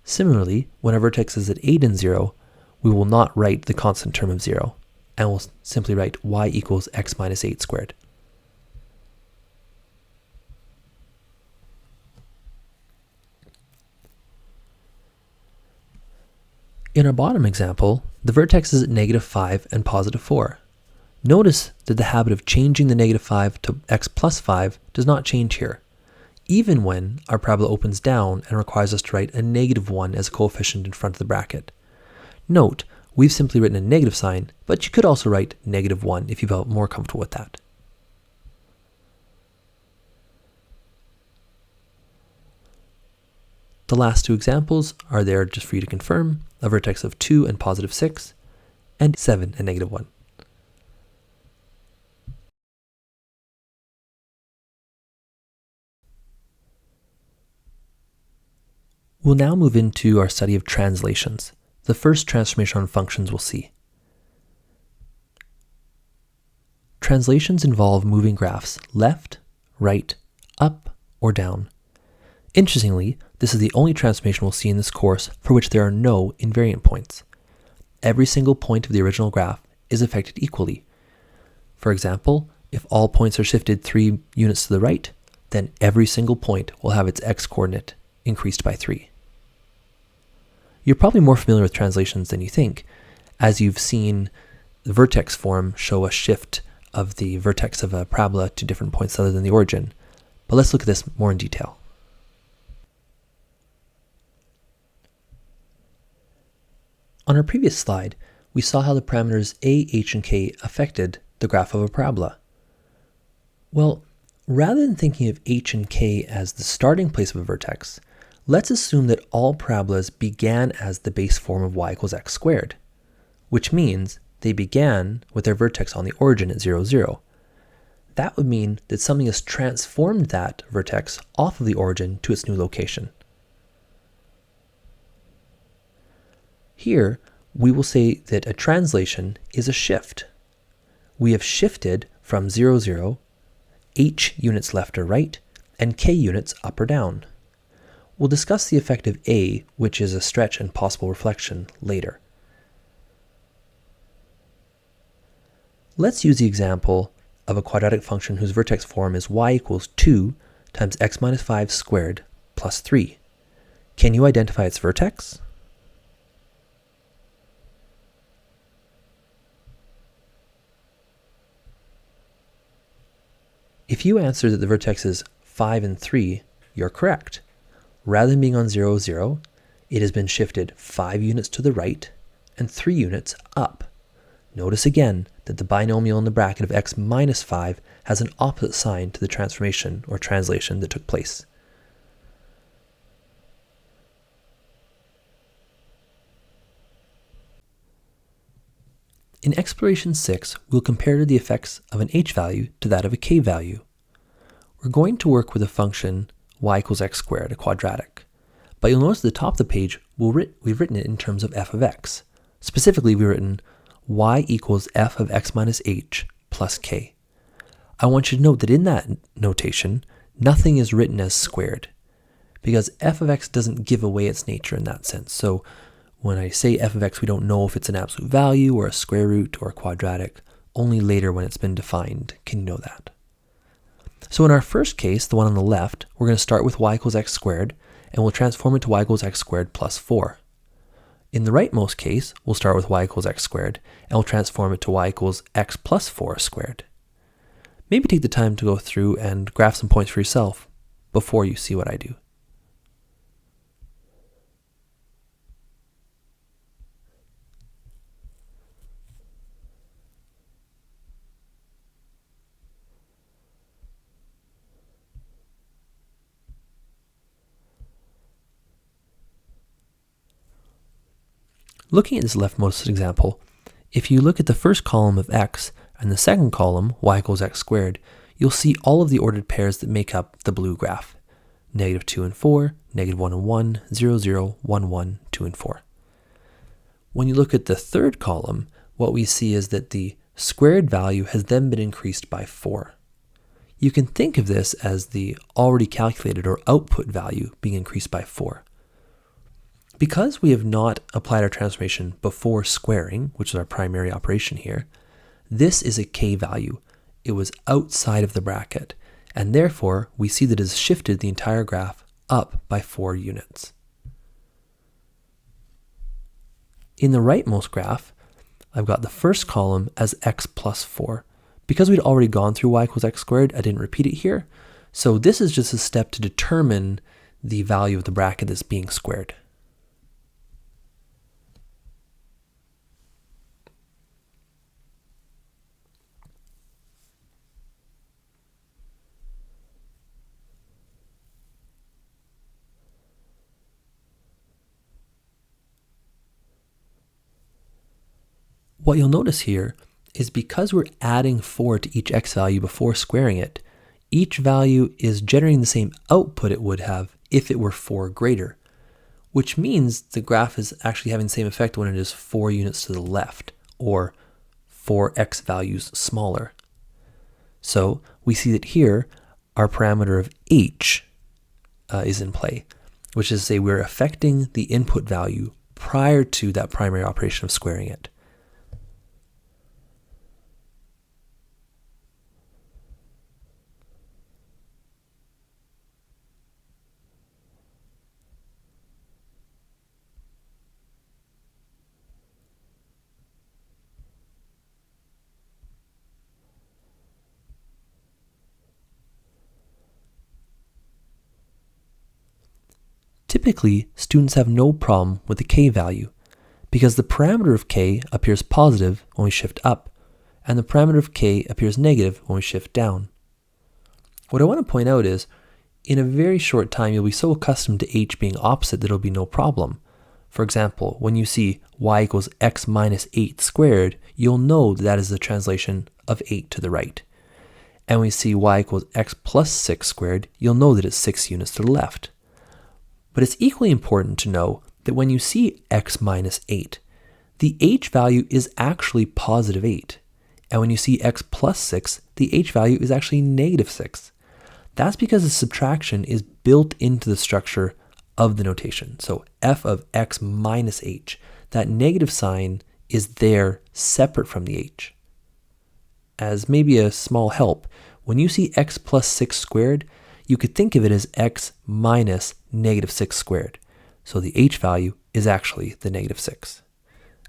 Similarly, when our vertex is at 8 and 0, we will not write the constant term of 0, and we'll simply write y equals x minus 8 squared. In our bottom example, the vertex is at negative 5 and positive 4. Notice that the habit of changing the negative 5 to x plus 5 does not change here, even when our parabola opens down and requires us to write a negative 1 as a coefficient in front of the bracket. Note, we've simply written a negative sign, but you could also write negative 1 if you felt more comfortable with that. The last 2 examples are there just for you to confirm, a vertex of 2 and positive 6, and 7 and negative 1. We'll now move into our study of translations, the first transformation on functions we'll see. Translations involve moving graphs left, right, up, or down. Interestingly, this is the only transformation we'll see in this course for which there are no invariant points. Every single point of the original graph is affected equally. For example, if all points are shifted 3 units to the right, then every single point will have its x-coordinate increased by 3. You're probably more familiar with translations than you think, as you've seen the vertex form show a shift of the vertex of a parabola to different points other than the origin. But let's look at this more in detail. On our previous slide, we saw how the parameters a, h, and k affected the graph of a parabola. Well, rather than thinking of h and k as the starting place of a vertex, let's assume that all parabolas began as the base form of y equals x squared, which means they began with their vertex on the origin at 0, 0. That would mean that something has transformed that vertex off of the origin to its new location. Here, we will say that a translation is a shift. We have shifted from 0, 0, h units left or right, and k units up or down. We'll discuss the effect of a, which is a stretch and possible reflection, later. Let's use the example of a quadratic function whose vertex form is y equals 2 times x minus 5 squared plus 3. Can you identify its vertex? If you answer that the vertex is 5 and 3, you're correct. Rather than being on 0, 0, it has been shifted 5 units to the right and 3 units up. Notice again that the binomial in the bracket of x minus 5 has an opposite sign to the transformation or translation that took place. In exploration 6, we'll compare the effects of an h value to that of a k value. We're going to work with a function y equals x squared, a quadratic. But you'll notice at the top of the page, we've written it in terms of f of x. Specifically, we've written y equals f of x minus h plus k. I want you to note that in that notation, nothing is written as squared, because f of x doesn't give away its nature in that sense. So when I say f of x, we don't know if it's an absolute value or a square root or a quadratic. Only later when it's been defined can you know that. So in our first case, the one on the left, we're going to start with y equals x squared, and we'll transform it to y equals x squared plus 4. In the rightmost case, we'll start with y equals x squared, and we'll transform it to y equals x plus 4 squared. Maybe take the time to go through and graph some points for yourself before you see what I do. Looking at this leftmost example, if you look at the first column of x and the second column, y equals x squared, you'll see all of the ordered pairs that make up the blue graph. -2 and 4, -1 and 1, 0, 0, 1, 1, 2 and 4. When you look at the third column, what we see is that the squared value has then been increased by 4. You can think of this as the already calculated or output value being increased by 4. Because we have not applied our transformation before squaring, which is our primary operation here, this is a k value. It was outside of the bracket, and therefore we see that it has shifted the entire graph up by 4 units. In the rightmost graph, I've got the first column as x plus 4. Because we'd already gone through y equals x squared, I didn't repeat it here. So this is just a step to determine the value of the bracket that's being squared. What you'll notice here is because we're adding 4 to each x value before squaring it, each value is generating the same output it would have if it were 4 greater, which means the graph is actually having the same effect when it is 4 units to the left, or 4 x values smaller. So we see that here our parameter of h is in play, which is to say we're affecting the input value prior to that primary operation of squaring it. Typically, students have no problem with the k value because the parameter of k appears positive when we shift up, and the parameter of k appears negative when we shift down. What I want to point out is, in a very short time, you'll be so accustomed to h being opposite that it'll be no problem. For example, when you see y equals x minus 8 squared, you'll know that is the translation of 8 to the right. And when we see y equals x plus 6 squared, you'll know that it's 6 units to the left. But it's equally important to know that when you see x minus 8, the h value is actually positive 8. And when you see x plus 6, the h value is actually negative 6. That's because the subtraction is built into the structure of the notation. So f of x minus h, that negative sign is there separate from the h. As maybe a small help, when you see x plus 6 squared, you could think of it as x minus negative 6 squared. So the h value is actually the negative 6.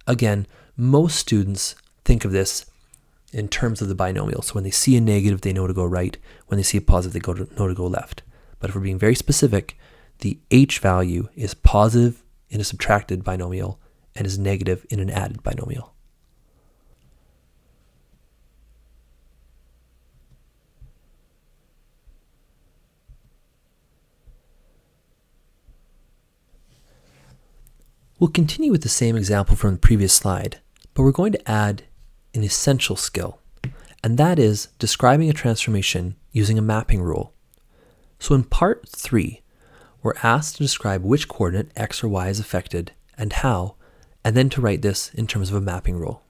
Again, most students think of this in terms of the binomial. So when they see a negative, they know to go right. When they see a positive, they know to go left. But if we're being very specific, the h value is positive in a subtracted binomial and is negative in an added binomial. We'll continue with the same example from the previous slide, but we're going to add an essential skill, and that is describing a transformation using a mapping rule. So in part 3, we're asked to describe which coordinate x or y is affected and how, and then to write this in terms of a mapping rule.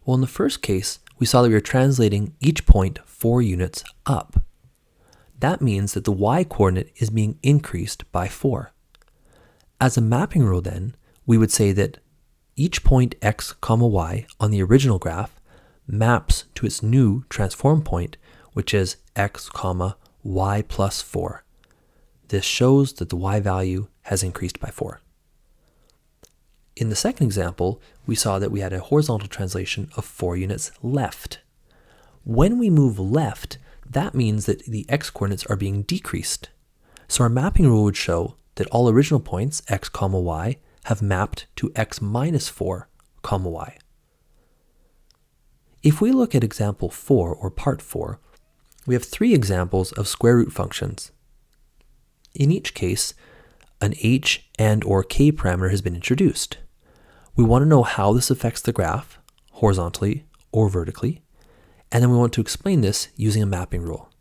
Well, in the first case, we saw that we were translating each point 4 units up. That means that the y coordinate is being increased by 4. As a mapping rule then, we would say that each point x, y on the original graph maps to its new transform point, which is x, y plus 4. This shows that the y value has increased by 4. In the second example, we saw that we had a horizontal translation of 4 units left. When we move left, that means that the x coordinates are being decreased. So our mapping rule would show that all original points, x, y, have mapped to x minus 4, y. If we look at example 4, or part 4, we have 3 examples of square root functions. In each case, an h and or k parameter has been introduced. We want to know how this affects the graph, horizontally or vertically, and then we want to explain this using a mapping rule.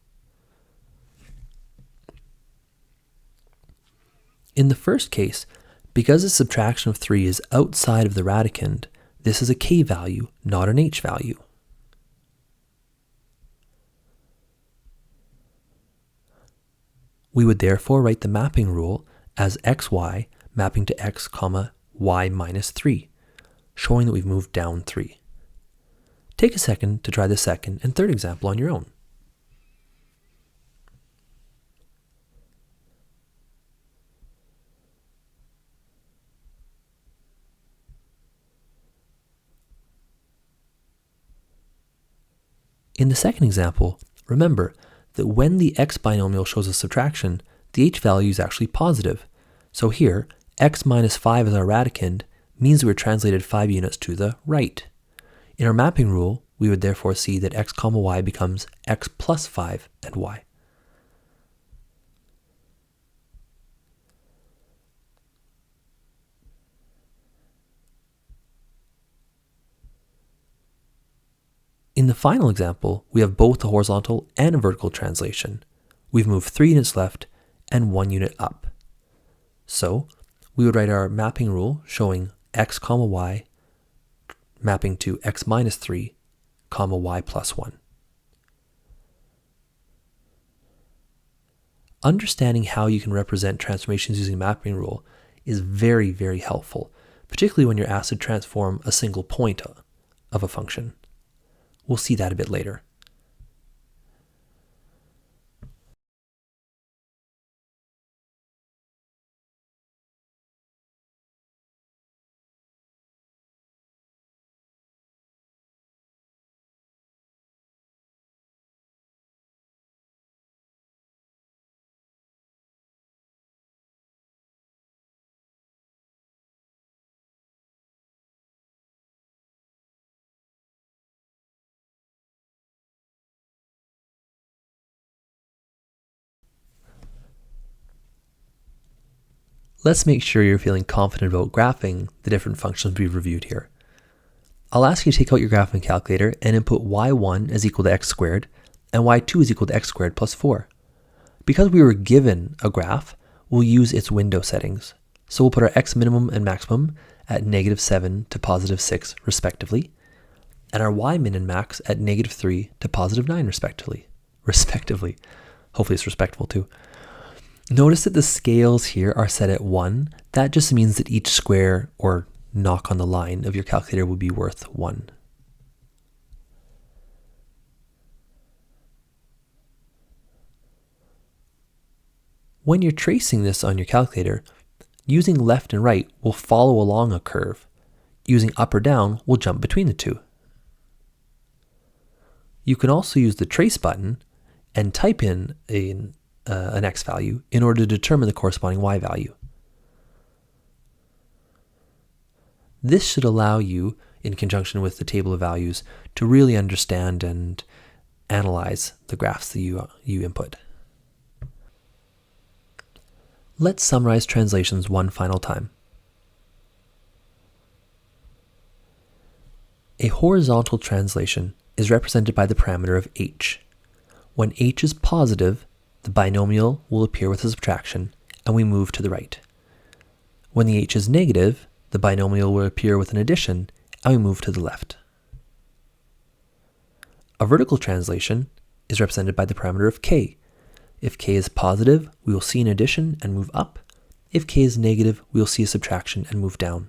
In the first case, because the subtraction of 3 is outside of the radicand, this is a k value, not an h value. We would therefore write the mapping rule as xy mapping to x, y minus 3, showing that we've moved down 3. Take a second to try the second and third example on your own. In the second example, remember that when the x binomial shows a subtraction, the h value is actually positive. So here, x minus 5 as our radicand means we're translated 5 units to the right. In our mapping rule, we would therefore see that x, y becomes x plus 5 and y. In the final example, we have both a horizontal and a vertical translation. We've moved 3 units left and 1 unit up. So we would write our mapping rule showing x, y mapping to x minus 3, y plus 1. Understanding how you can represent transformations using mapping rule is very, very helpful, particularly when you're asked to transform a single point of a function. We'll see that a bit later. Let's make sure you're feeling confident about graphing the different functions we've reviewed here. I'll ask you to take out your graphing calculator and input y1 is equal to x squared and y2 is equal to x squared plus 4. Because we were given a graph, we'll use its window settings. So we'll put our x minimum and maximum at -7 to +6 respectively, and our y min and max at -3 to +9 respectively. Hopefully it's respectful too. Notice that the scales here are set at 1. That just means that each square or knock on the line of your calculator would be worth 1. When you're tracing this on your calculator, using left and right will follow along a curve. Using up or down will jump between the two. You can also use the trace button and type in an x value in order to determine the corresponding y value. This should allow you, in conjunction with the table of values, to really understand and analyze the graphs that you input. Let's summarize translations one final time. A horizontal translation is represented by the parameter of h. When h is positive, the binomial will appear with a subtraction, and we move to the right. When the h is negative, the binomial will appear with an addition, and we move to the left. A vertical translation is represented by the parameter of k. If k is positive, we will see an addition and move up. If k is negative, we will see a subtraction and move down.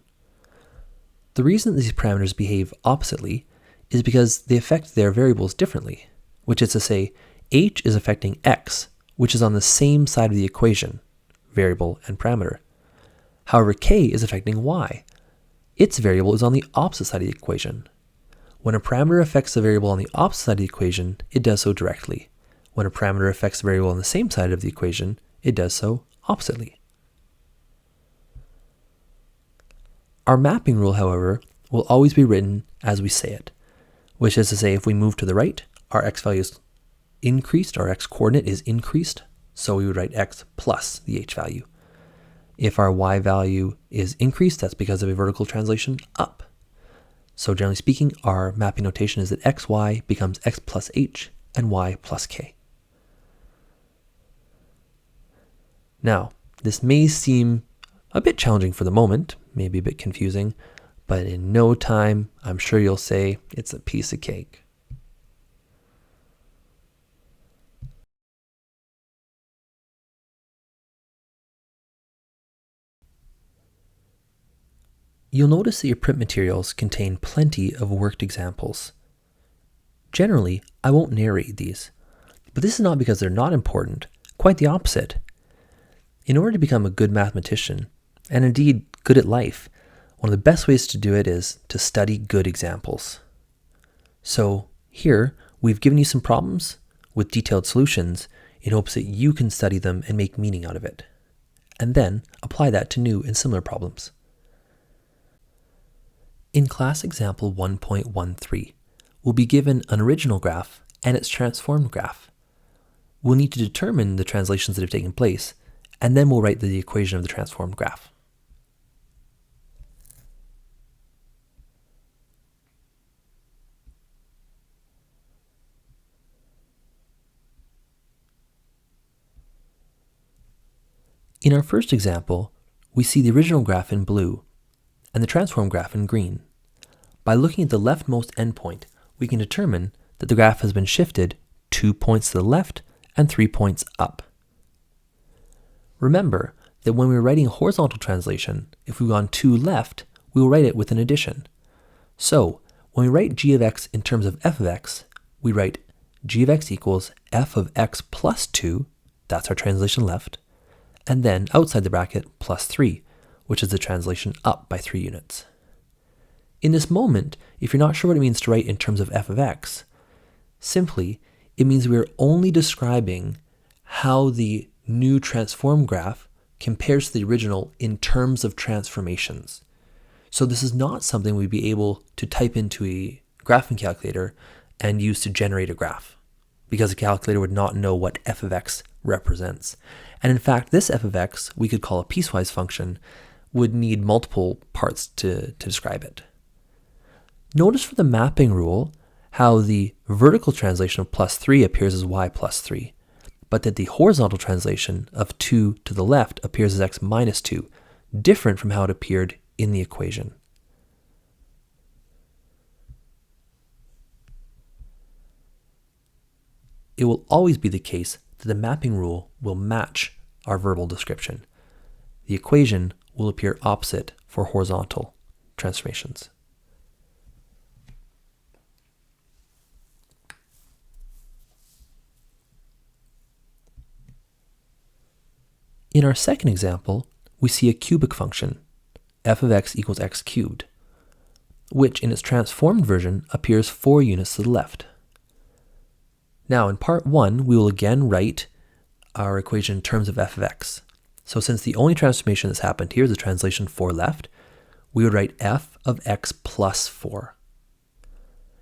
The reason that these parameters behave oppositely is because they affect their variables differently, which is to say, h is affecting x, which is on the same side of the equation, variable and parameter. However, k is affecting y. Its variable is on the opposite side of the equation. When a parameter affects the variable on the opposite side of the equation, it does so directly. When a parameter affects the variable on the same side of the equation, it does so oppositely. Our mapping rule, however, will always be written as we say it, which is to say if we move to the right, our x value is increased, our x coordinate is increased, so we would write x plus the h value. If our y value is increased, that's because of a vertical translation up. So generally speaking, our mapping notation is that xy becomes x plus h and y plus k. Now, this may seem a bit challenging for the moment, maybe a bit confusing, but in no time, I'm sure you'll say it's a piece of cake. You'll notice that your print materials contain plenty of worked examples. Generally, I won't narrate these, but this is not because they're not important, quite the opposite. In order to become a good mathematician, and indeed good at life, one of the best ways to do it is to study good examples. So here, we've given you some problems with detailed solutions in hopes that you can study them and make meaning out of it, and then apply that to new and similar problems. In class example 1.13, we'll be given an original graph and its transformed graph. We'll need to determine the translations that have taken place, and then we'll write the equation of the transformed graph. In our first example, we see the original graph in blue and the transform graph in green. By looking at the leftmost endpoint, we can determine that the graph has been shifted 2 points to the left and 3 points up. Remember that when we're writing a horizontal translation, if we've gone 2 left, we will write it with an addition. So when we write g of x in terms of f of x, we write g of x equals f of x plus 2, that's our translation left, and then outside the bracket plus 3, which is the translation up by 3 units. In this moment, if you're not sure what it means to write in terms of f of x, simply it means we are only describing how the new transform graph compares to the original in terms of transformations. So this is not something we'd be able to type into a graphing calculator and use to generate a graph, because a calculator would not know what f of x represents. And in fact, this f of x, we could call a piecewise function, would need multiple parts to describe it. Notice for the mapping rule how the vertical translation of plus 3 appears as y plus 3, but that the horizontal translation of 2 to the left appears as x minus 2, different from how it appeared in the equation. It will always be the case that the mapping rule will match our verbal description. The equation will appear opposite for horizontal transformations. In our second example, we see a cubic function, f of x equals x cubed, which in its transformed version appears 4 units to the left. Now in part 1, we will again write our equation in terms of f of x. So since the only transformation that's happened here is the translation 4 left, we would write f of x plus 4.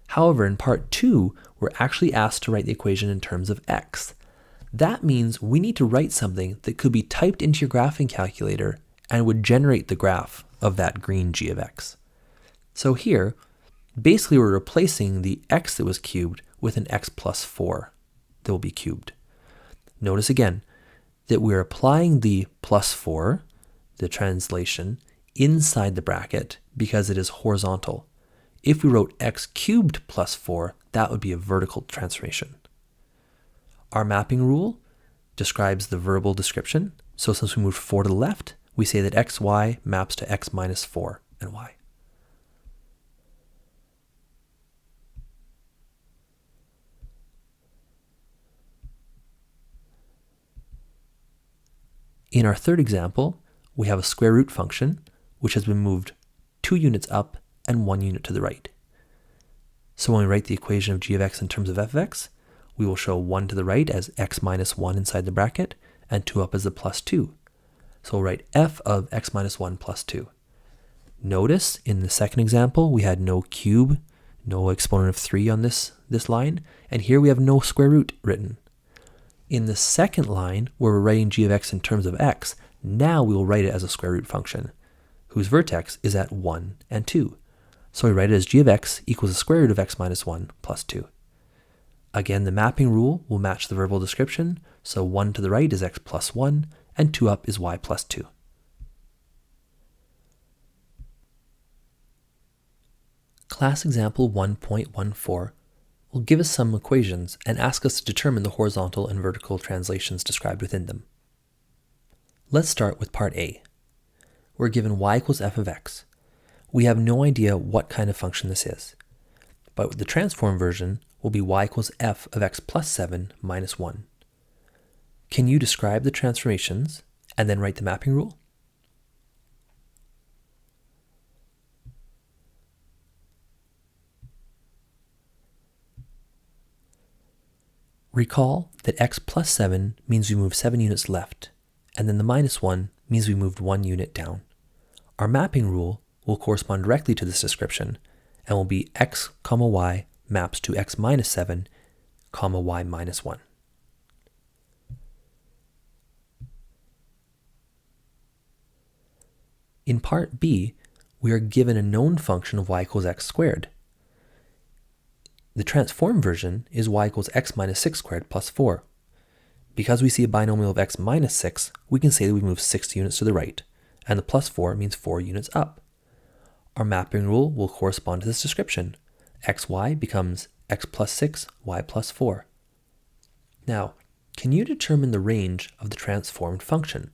However, in part 2, we're actually asked to write the equation in terms of x. That means we need to write something that could be typed into your graphing calculator and would generate the graph of that green g of x. So here, Basically, we're replacing the x that was cubed with an x plus 4 that will be cubed. Notice again that we're applying the plus 4, the translation, inside the bracket because it is horizontal. If we wrote x cubed plus 4, that would be a vertical transformation. Our mapping rule describes the verbal description. So since we moved 4 to the left, we say that xy maps to x minus 4 and y. In our third example, we have a square root function, which has been moved 2 units up and 1 unit to the right. So when we write the equation of g of x in terms of f of x, we will show 1 to the right as x minus 1 inside the bracket, and 2 up as the plus 2. So we'll write f of x minus 1 plus 2. Notice in the second example, we had no cube, no exponent of 3 on this line, and here we have no square root written. In the second line, where we're writing g of x in terms of x, now we will write it as a square root function, whose vertex is at 1 and 2. So we write it as g of x equals the square root of x minus 1 plus 2. Again, the mapping rule will match the verbal description, so 1 to the right is x plus 1, and 2 up is y plus 2. Class example 1.14 will give us some equations and ask us to determine the horizontal and vertical translations described within them. Let's start with part A. We're given y equals f of x. We have no idea what kind of function this is, but the transform version will be y equals f of x plus 7 minus 1. Can you describe the transformations and then write the mapping rule? Recall that x plus 7 means we move 7 units left, and then the minus 1 means we moved 1 unit down. Our mapping rule will correspond directly to this description and will be x comma y maps to x minus 7 comma y minus 1. In part B, we are given a known function of y equals x squared. The transform version is y equals x minus 6 squared plus 4. Because we see a binomial of x minus 6, we can say that we move 6 units to the right, and the plus 4 means 4 units up. Our mapping rule will correspond to this description. xy becomes x plus 6, y plus 4. Now, can you determine the range of the transformed function?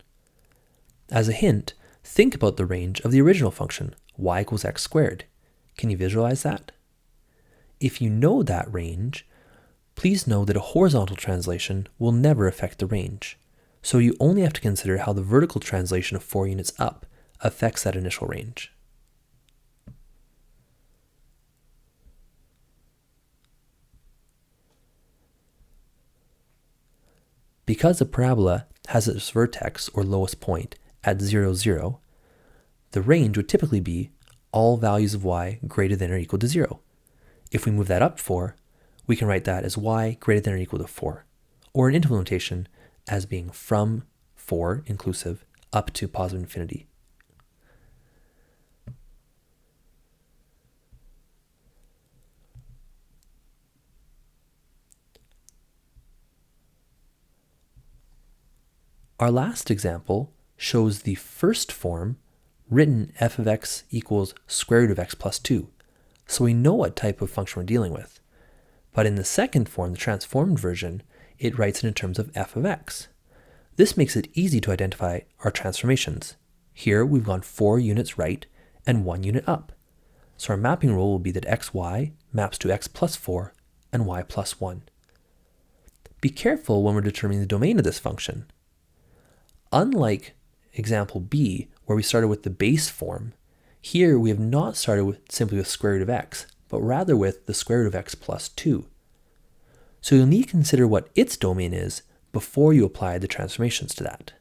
As a hint, think about the range of the original function, y equals x squared. Can you visualize that? If you know that range, please know that a horizontal translation will never affect the range. So you only have to consider how the vertical translation of 4 units up affects that initial range. Because a parabola has its vertex or lowest point at 0, 0, the range would typically be all values of y greater than or equal to 0. If we move that up 4, we can write that as y greater than or equal to 4, or in interval notation as being from 4 inclusive up to positive infinity. Our last example shows the first form written f of x equals square root of x plus 2. So we know what type of function we're dealing with. But in the second form, the transformed version, it writes it in terms of f of x. This makes it easy to identify our transformations. Here we've gone 4 units right and 1 unit up. So our mapping rule will be that xy maps to x plus 4 and y plus 1. Be careful when we're determining the domain of this function. Unlike example B, where we started with the base form, here we have not started simply with square root of x, but rather with the square root of x plus 2. So you'll need to consider what its domain is before you apply the transformations to that.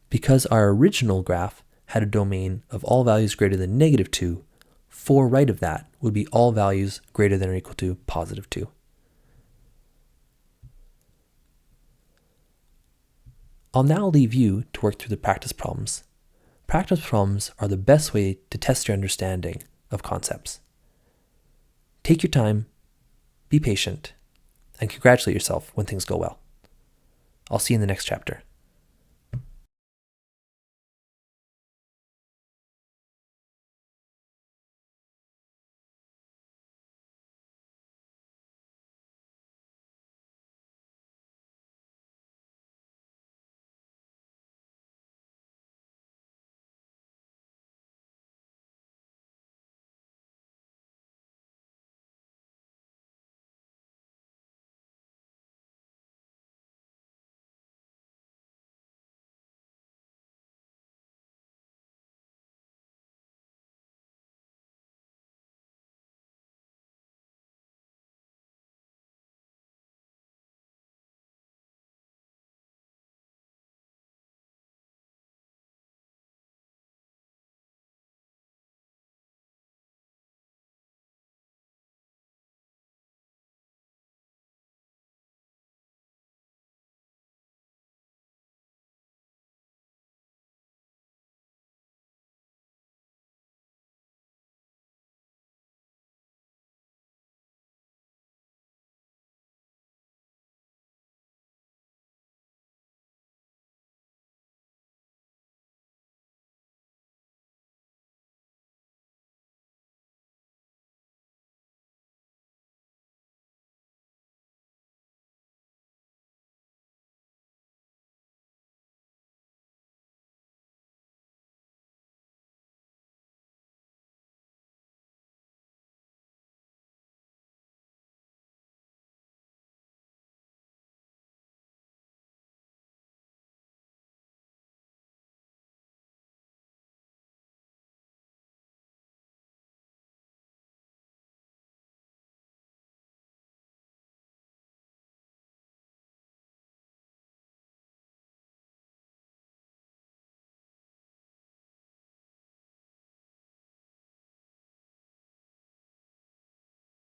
Because our original graph had a domain of all values greater than -2, 4 right of that would be all values greater than or equal to +2. I'll now leave you to work through the practice problems. Practice problems are the best way to test your understanding of concepts. Take your time, be patient, and congratulate yourself when things go well. I'll see you in the next chapter.